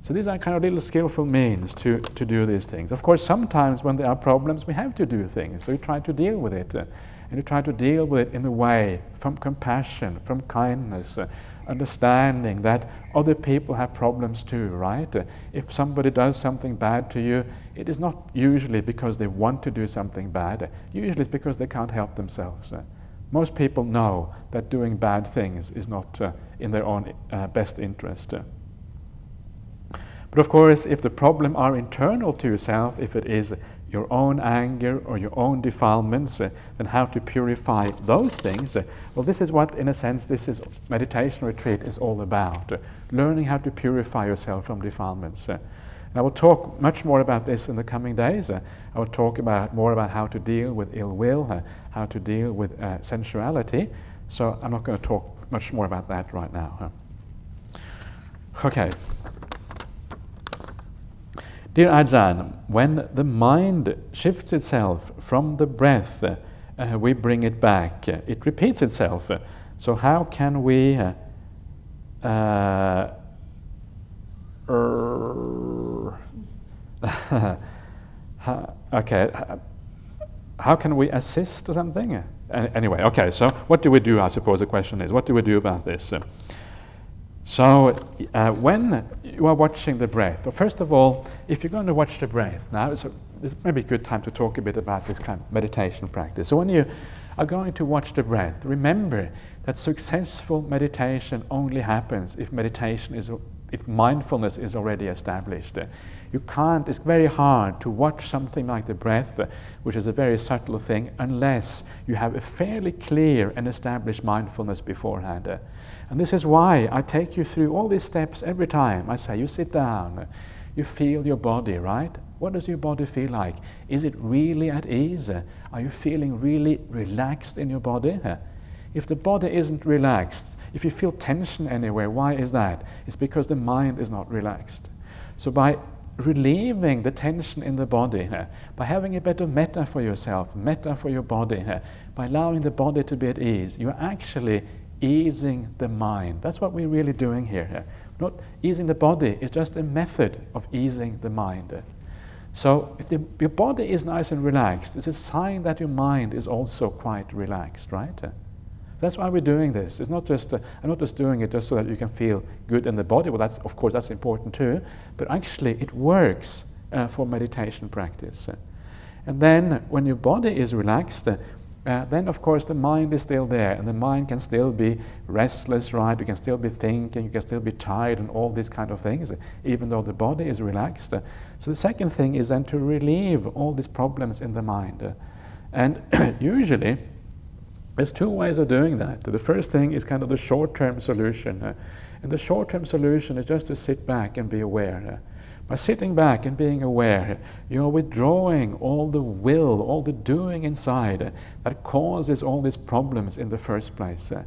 A: So these are kind of little skillful means to do these things. Of course, sometimes when there are problems, we have to do things. So you try to deal with it. And you try to deal with it in a way from compassion, from kindness, understanding that other people have problems too, right? If somebody does something bad to you, it is not usually because they want to do something bad. Usually it's because they can't help themselves. Most people know that doing bad things is not in their own best interest. But of course, if the problem are internal to yourself, if it is your own anger or your own defilements, then how to purify those things? Well, this is what, in a sense, this is meditation retreat is all about, learning how to purify yourself from defilements. And I will talk much more about this in the coming days. I will talk more about how to deal with ill will, how to deal with sensuality. So I'm not going to talk much more about that right now. Okay. Dear Ajahn, when the mind shifts itself from the breath, we bring it back. It repeats itself. So how can we how can we assist or something? Anyway, okay, so what do we do, I suppose the question is. What do we do about this? So when you are watching the breath, well, first of all, if you're going to watch the breath, now this may be a good time to talk a bit about this kind of meditation practice. So when you are going to watch the breath, remember that successful meditation only happens if meditation if mindfulness is already established. You can't, it's very hard to watch something like the breath, which is a very subtle thing, unless you have a fairly clear and established mindfulness beforehand. And this is why I take you through all these steps every time. I say, you sit down, you feel your body, right? What does your body feel like? Is it really at ease? Are you feeling really relaxed in your body? If the body isn't relaxed, if you feel tension anywhere, why is that? It's because the mind is not relaxed. So by relieving the tension in the body, by having a better metta for yourself, metta for your body, by allowing the body to be at ease, you're actually easing the mind. That's what we're really doing here. Not easing the body, it's just a method of easing the mind. So if your body is nice and relaxed, it's a sign that your mind is also quite relaxed, right? That's why we're doing this. It's not just, I'm not just doing it just so that you can feel good in the body. Well, that's, of course, that's important too. But actually, it works for meditation practice. And then, when your body is relaxed, then, of course, the mind is still there. And the mind can still be restless, right? You can still be thinking, you can still be tired and all these kind of things, even though the body is relaxed. So the second thing is then to relieve all these problems in the mind. And usually, there's two ways of doing that. The first thing is kind of the short-term solution. And the short-term solution is just to sit back and be aware. By sitting back and being aware, you're withdrawing all the will, all the doing inside that causes all these problems in the first place. So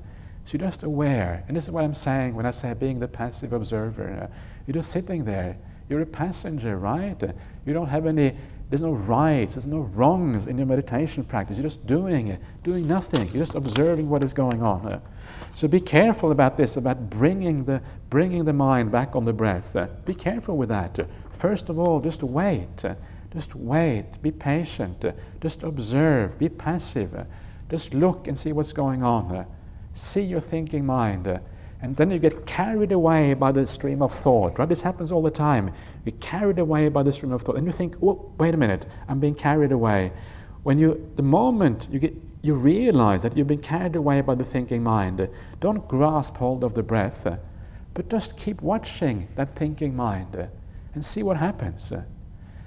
A: you're just aware. And this is what I'm saying when I say being the passive observer. You're just sitting there. You're a passenger, right? You don't have any, there's no rights, there's no wrongs in your meditation practice. You're just doing it, doing nothing. You're just observing what is going on. So be careful about this, about bringing the mind back on the breath. Be careful with that. First of all, just wait. Just wait. Be patient. Just observe. Be passive. Just look and see what's going on. See your thinking mind. And then you get carried away by the stream of thought, right? This happens all the time. You're carried away by the stream of thought, and you think, oh, wait a minute, I'm being carried away. The moment you realize that you've been carried away by the thinking mind, don't grasp hold of the breath, but just keep watching that thinking mind and see what happens.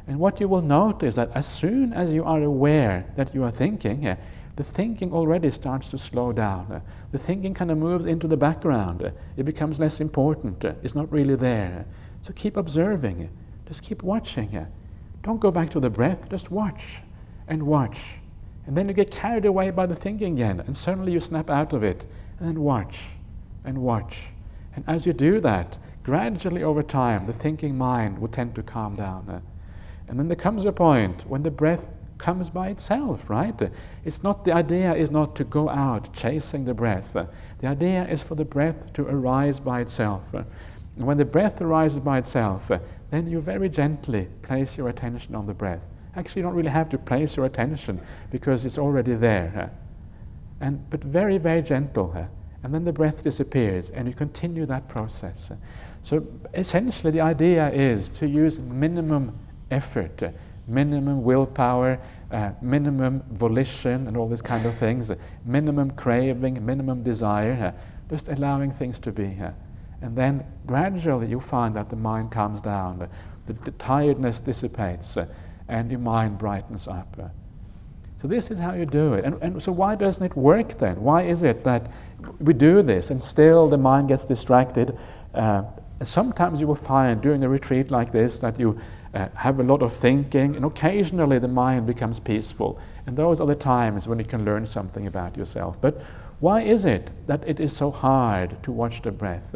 A: And what you will notice that as soon as you are aware that you are thinking, the thinking already starts to slow down. The thinking kind of moves into the background. It becomes less important. It's not really there. So keep observing. Just keep watching. Don't go back to the breath. Just watch and watch. And then you get carried away by the thinking again, and suddenly you snap out of it. And then watch and watch. And as you do that, gradually over time, the thinking mind will tend to calm down. And then there comes a point when the breath comes by itself, right? It's not, the idea is not to go out chasing the breath. The idea is for the breath to arise by itself. And when the breath arises by itself, then you very gently place your attention on the breath. Actually, you don't really have to place your attention because it's already there. But very, very gentle. And then the breath disappears and you continue that process. So essentially the idea is to use minimum effort, minimum willpower, minimum volition and all these kind of things, minimum craving, minimum desire, just allowing things to be. And then gradually you find that the mind calms down, the tiredness dissipates, and your mind brightens up. So this is how you do it. And so why doesn't it work then? Why is it that we do this and still the mind gets distracted? Sometimes you will find during a retreat like this that you have a lot of thinking, and occasionally the mind becomes peaceful. And those are the times when you can learn something about yourself. But why is it that it is so hard to watch the breath?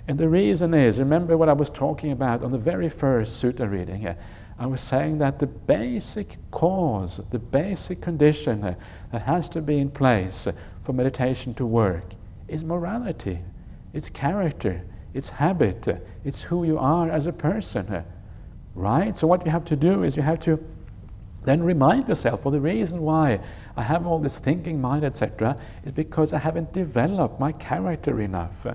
A: And the reason is, remember what I was talking about on the very first sutta reading here. I was saying that the basic cause, the basic condition that has to be in place for meditation to work is morality, it's character, it's habit, it's who you are as a person. Right? So what you have to do is you have to then remind yourself, well, the reason why I have all this thinking mind, etc., is because I haven't developed my character enough.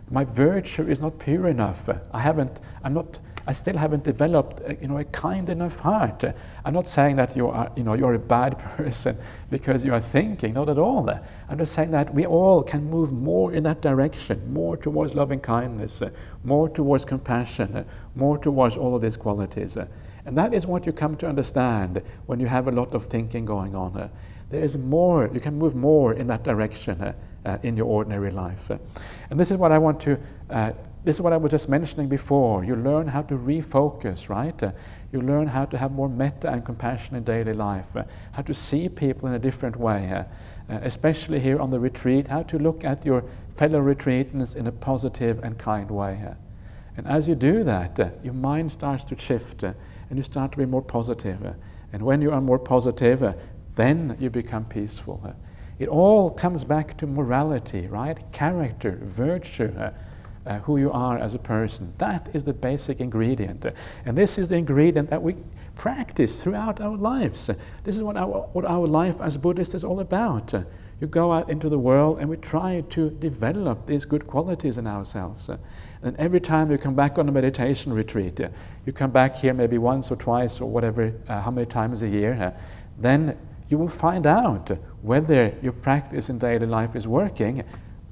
A: My virtue is not pure enough. I'm I still haven't developed a kind enough heart. I'm not saying that you're a bad person because you are thinking, not at all. I'm just saying that we all can move more in that direction, more towards loving kindness, more towards compassion, more towards all of these qualities. And that is what you come to understand when you have a lot of thinking going on. There is more, you can move more in that direction in your ordinary life. And this is what I want to, this is what I was just mentioning before. You learn how to refocus, right? You learn how to have more metta and compassion in daily life, how to see people in a different way, especially here on the retreat, how to look at your fellow retreatants in a positive and kind way. And as you do that, your mind starts to shift and you start to be more positive. And when you are more positive, then you become peaceful. It all comes back to morality, right? Character, virtue, who you are as a person. That is the basic ingredient. And this is the ingredient that we practice throughout our lives. This is what our life as Buddhists is all about. You go out into the world and we try to develop these good qualities in ourselves. And every time you come back on a meditation retreat, you come back here maybe once or twice or whatever, how many times a year, then you will find out whether your practice in daily life is working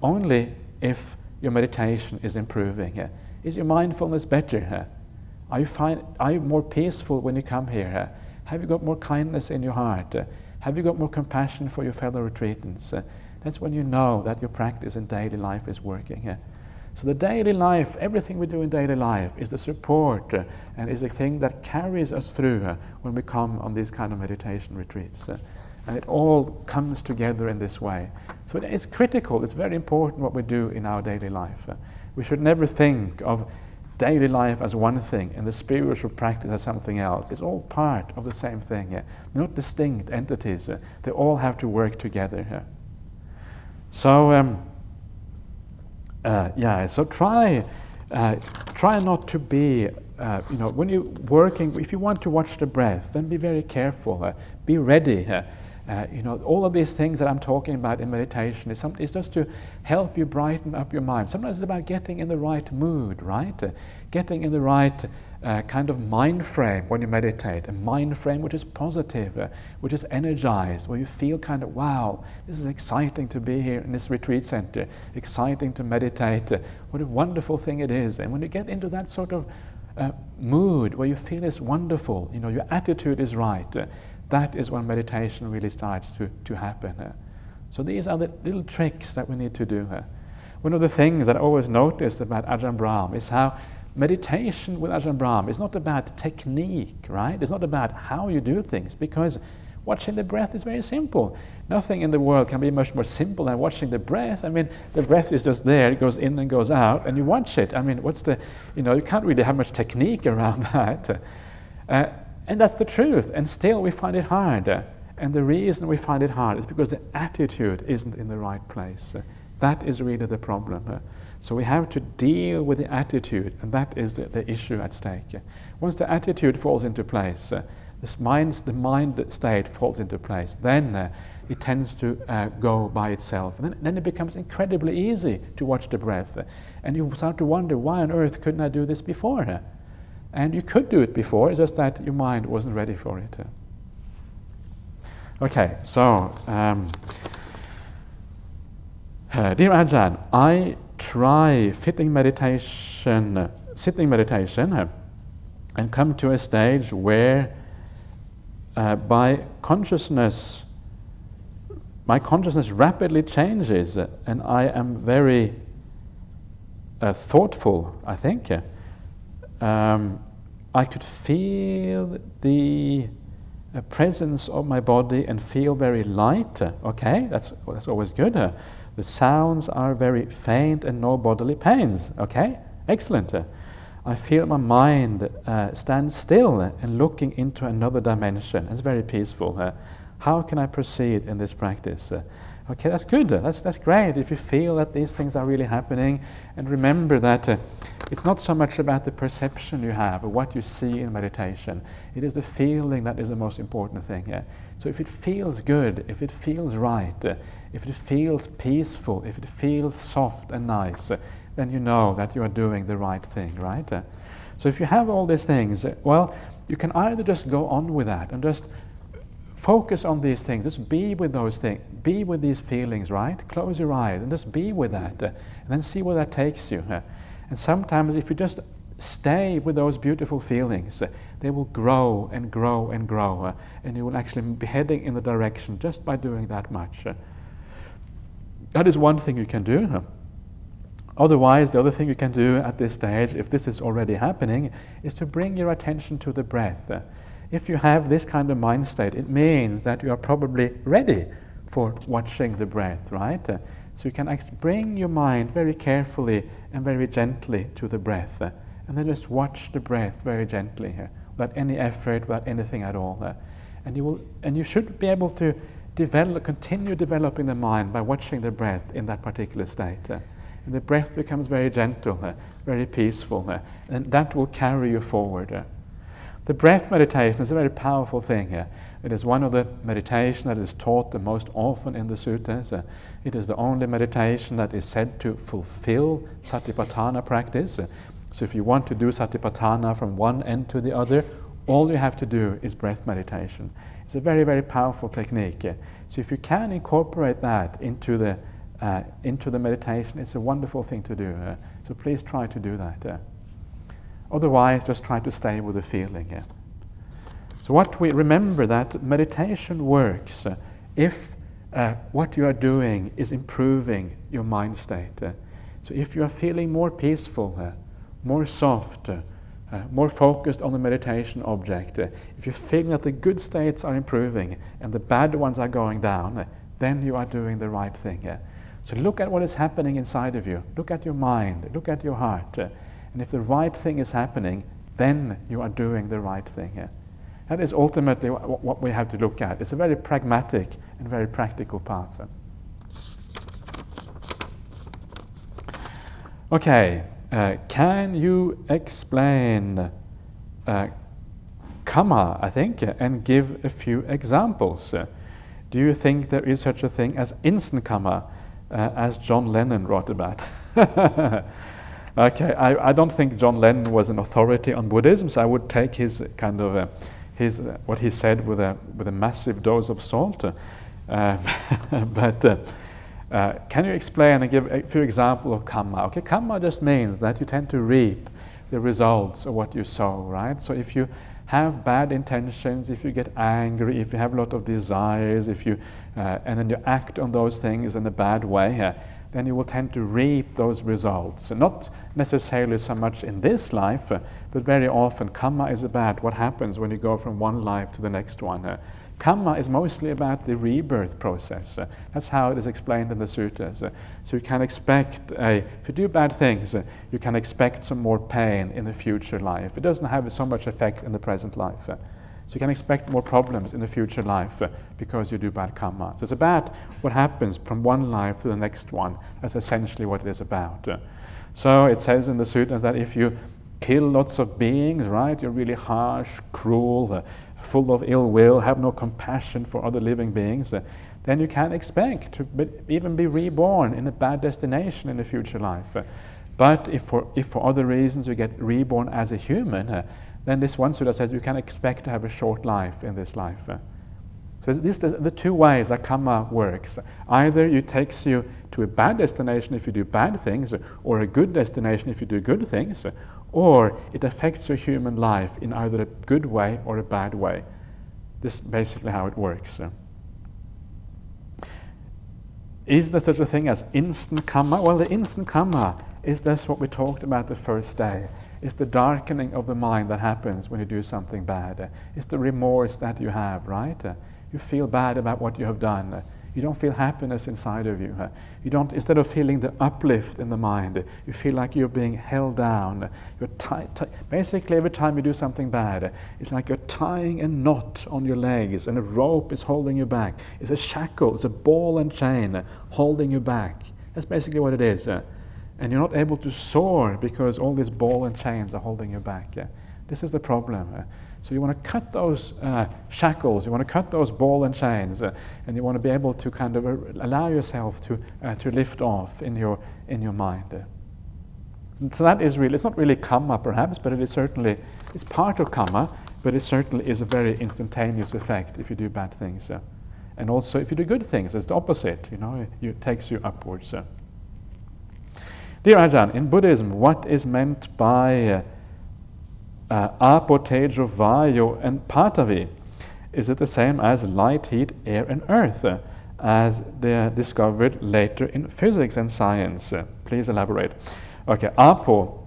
A: only if your meditation is improving. Is your mindfulness better? Are you more peaceful when you come here? Have you got more kindness in your heart? Have you got more compassion for your fellow retreatants? That's when you know that your practice in daily life is working. So the daily life, everything we do in daily life is the support and is the thing that carries us through when we come on these kind of meditation retreats. And it all comes together in this way. So it's critical, it's very important what we do in our daily life. We should never think of daily life as one thing and the spiritual practice as something else. It's all part of the same thing. They're not distinct entities. They all have to work together. So, so try not to be, when you're working, if you want to watch the breath, then be very careful. Be ready. All of these things that I'm talking about in meditation is just to help you brighten up your mind. Sometimes it's about getting in the right mood, right? Getting in the right kind of mind frame when you meditate. A mind frame which is positive, which is energized, where you feel kind of, wow, this is exciting to be here in this retreat center, exciting to meditate, what a wonderful thing it is. And when you get into that sort of mood where you feel it's wonderful, your attitude is right, that is when meditation really starts to happen. So these are the little tricks that we need to do. One of the things that I always noticed about Ajahn Brahm is how meditation with Ajahn Brahm is not about technique, right? It's not about how you do things, because watching the breath is very simple. Nothing in the world can be much more simple than watching the breath. I mean, the breath is just there, it goes in and goes out, and you watch it. I mean, you can't really have much technique around that. And that's the truth, and still we find it hard. And the reason we find it hard is because the attitude isn't in the right place. That is really the problem. So we have to deal with the attitude, and that is the issue at stake. Once the attitude falls into place, the mind state falls into place, then it tends to go by itself. And then it becomes incredibly easy to watch the breath. And you start to wonder, why on earth couldn't I do this before? And you could do it before, it's just that your mind wasn't ready for it. Okay, so, dear Ajahn, I try sitting meditation, and come to a stage where my consciousness rapidly changes, and I am very thoughtful, I think. I could feel the presence of my body and feel very light. Okay, that's always good. The sounds are very faint and no bodily pains. Okay, excellent. I feel my mind stand still and looking into another dimension. It's very peaceful. How can I proceed in this practice? Okay, that's good. That's great if you feel that these things are really happening. And remember that it's not so much about the perception you have or what you see in meditation. It is the feeling that is the most important thing. So if it feels good, if it feels right, if it feels peaceful, if it feels soft and nice, then you know that you are doing the right thing, right? So if you have all these things, well, you can either just go on with that and just focus on these things, just be with those things, be with these feelings, right? Close your eyes and just be with that, and then see where that takes you. And sometimes if you just stay with those beautiful feelings, they will grow and grow and grow, and you will actually be heading in the direction just by doing that much. That is one thing you can do. Otherwise, the other thing you can do at this stage, if this is already happening, is to bring your attention to the breath. If you have this kind of mind state, it means that you are probably ready for watching the breath, right? So you can actually bring your mind very carefully and very gently to the breath, and then just watch the breath very gently here, without any effort, without anything at all. And you should be able to continue developing the mind by watching the breath in that particular state. And the breath becomes very gentle, very peaceful, and that will carry you forward. The breath meditation is a very powerful thing. It is one of the meditation that is taught the most often in the suttas. It is the only meditation that is said to fulfill satipatthana practice. So if you want to do satipatthana from one end to the other, all you have to do is breath meditation. It's a very, very powerful technique. So if you can incorporate that into the meditation, it's a wonderful thing to do. So please try to do that. Otherwise, just try to stay with the feeling. So what we remember that meditation works if what you are doing is improving your mind state. So if you are feeling more peaceful, more soft, more focused on the meditation object, if you're feeling that the good states are improving and the bad ones are going down, then you are doing the right thing. So look at what is happening inside of you. Look at your mind. Look at your heart. And if the right thing is happening, then you are doing the right thing. That is ultimately what we have to look at. It's a very pragmatic and very practical path. Okay. Can you explain karma, I think, and give a few examples? Do you think there is such a thing as instant karma, as John Lennon wrote about? Okay, I don't think John Lennon was an authority on Buddhism, so I would take his kind of what he said with a massive dose of salt. But can you explain and give a few examples of karma? Okay, karma just means that you tend to reap the results of what you sow, right? So if you have bad intentions, if you get angry, if you have a lot of desires, and then you act on those things in a bad way, then you will tend to reap those results. Not necessarily so much in this life, but very often karma is about what happens when you go from one life to the next one. Karma is mostly about the rebirth process. That's how it is explained in the suttas. So you can expect, if you do bad things, you can expect some more pain in the future life. It doesn't have so much effect in the present life. So you can expect more problems in the future life because you do bad karma. So it's about what happens from one life to the next one. That's essentially what it is about. So it says in the suttas that if you kill lots of beings, right, you're really harsh, cruel, full of ill will, have no compassion for other living beings, then you can expect to even be reborn in a bad destination in the future life. But if for other reasons you get reborn as a human, then this one sutta says you can expect to have a short life in this life. So these are the two ways that karma works. Either it takes you to a bad destination if you do bad things, or a good destination if you do good things, or it affects your human life in either a good way or a bad way. This is basically how it works. Is there such a thing as instant karma? Well, the instant karma is just what we talked about the first day. It's the darkening of the mind that happens when you do something bad. It's the remorse that you have, right? You feel bad about what you have done. You don't feel happiness inside of you. You don't, instead of feeling the uplift in the mind, you feel like you're being held down. You're basically, every time you do something bad, it's like you're tying a knot on your legs and a rope is holding you back. It's a shackle, it's a ball and chain holding you back. That's basically what it is. And you're not able to soar because all these ball and chains are holding you back. This is the problem. So you want to cut those shackles, you want to cut those ball and chains, and you want to be able to kind of allow yourself to lift off in your mind. So that is really, it's not really karma perhaps, but it is certainly, it's part of karma, but it certainly is a very instantaneous effect if you do bad things. And also if you do good things, it's the opposite, it takes you upwards. Dear Ajahn, in Buddhism, what is meant by apo, tejo, vayu, and patavi? Is it the same as light, heat, air, and earth, as they are discovered later in physics and science? Please elaborate. Okay, apo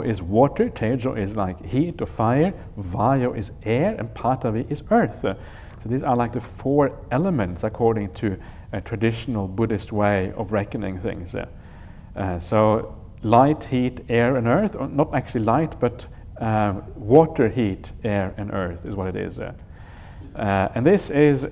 A: is water, tejo is like heat or fire, vayu is air, and patavi is earth. So these are like the 4 elements according to a traditional Buddhist way of reckoning things. So light, heat, air, and earth, or not actually light, but water, heat, air, and earth is what it is. And this is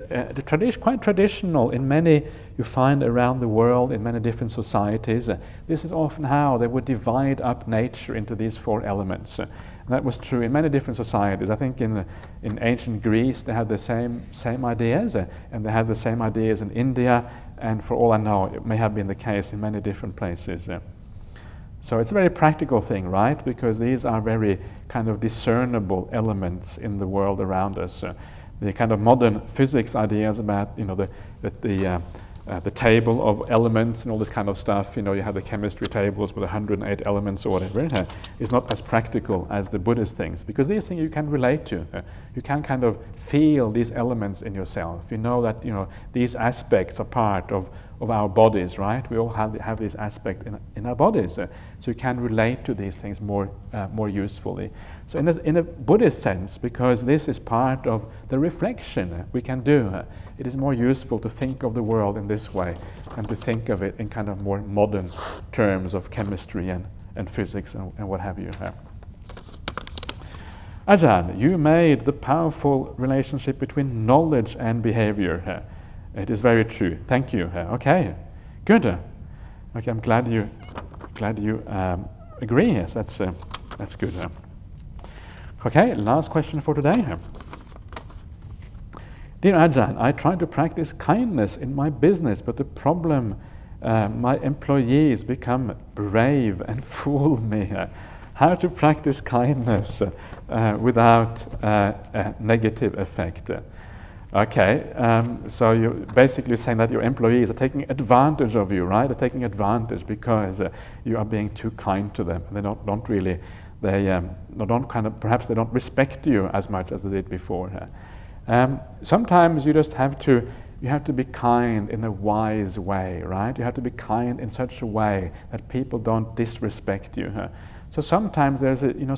A: quite traditional in many, you find around the world in many different societies. This is often how they would divide up nature into these 4 elements. And that was true in many different societies. I think in ancient Greece they had the same ideas, and they had the same ideas in India, and for all I know it may have been the case in many different places. So it's a very practical thing, right? Because these are very kind of discernible elements in the world around us. The kind of modern physics ideas about the table of elements and all this kind of stuff, you have the chemistry tables with 108 elements or whatever, is not as practical as the Buddhist things, because these things you can relate to. You can kind of feel these elements in yourself. You know that these aspects are part of our bodies, right? We all have this aspect in our bodies, so you can relate to these things more usefully. So in a Buddhist sense, because this is part of the reflection we can do, it is more useful to think of the world in this way and to think of it in kind of more modern terms of chemistry and physics and what have you. Ajahn, you made the powerful relationship between knowledge and behavior. It is very true. Thank you. Okay, good. Okay, I'm glad you agree. Yes, that's good. Okay, last question for today. Dear Ajahn, I try to practice kindness in my business, but the problem, my employees become brave and fool me. How to practice kindness without a negative effect? Okay, so you're basically saying that your employees are taking advantage of you, right? They're taking advantage because you are being too kind to them. They don't really, perhaps they don't respect you as much as they did before. Sometimes you just have to be kind in a wise way, right? You have to be kind in such a way that people don't disrespect you. So sometimes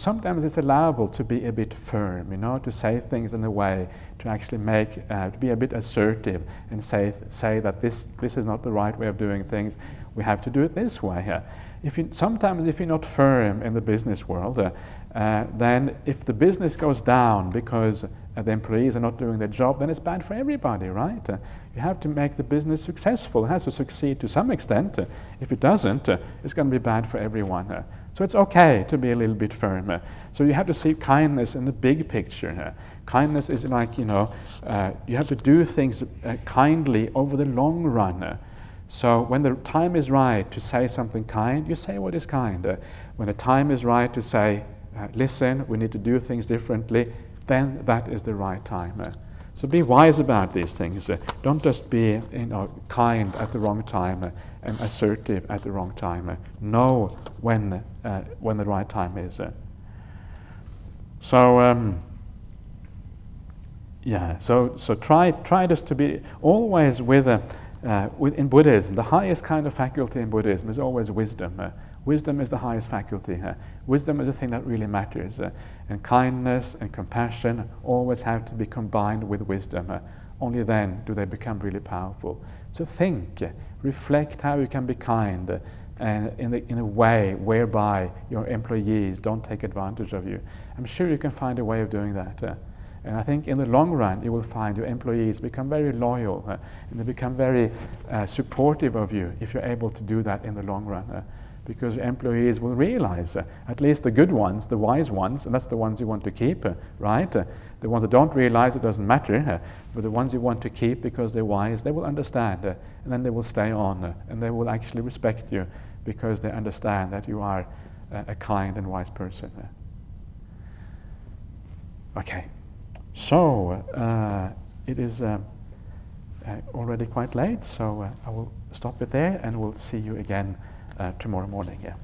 A: sometimes it's allowable to be a bit firm, to say things in a way to actually to be a bit assertive and say that this is not the right way of doing things. We have to do it this way. Sometimes if you're not firm in the business world, then if the business goes down because the employees are not doing their job, then it's bad for everybody, right? You have to make the business successful. It has to succeed to some extent. If it doesn't, it's going to be bad for everyone. So it's okay to be a little bit firm. So you have to see kindness in the big picture. Kindness is like, you have to do things kindly over the long run. So when the time is right to say something kind, you say what is kind. When the time is right to say, listen, we need to do things differently, then that is the right time. So be wise about these things. Don't just be kind at the wrong time and assertive at the wrong time. Know when the right time is. So try just to be always in Buddhism. The highest kind of faculty in Buddhism is always wisdom. Wisdom is the highest faculty. Wisdom is the thing that really matters. And kindness and compassion always have to be combined with wisdom. Only then do they become really powerful. So think, reflect how you can be kind in a way whereby your employees don't take advantage of you. I'm sure you can find a way of doing that. And I think in the long run, you will find your employees become very loyal and they become very supportive of you if you're able to do that in the long run. Because your employees will realize, at least the good ones, the wise ones, and that's the ones you want to keep, right? The ones that don't realize it doesn't matter, but the ones you want to keep because they're wise, they will understand, and then they will stay on, and they will actually respect you because they understand that you are a kind and wise person. Okay, so it is already quite late, so I will stop it there, and we'll see you again tomorrow morning. Yeah.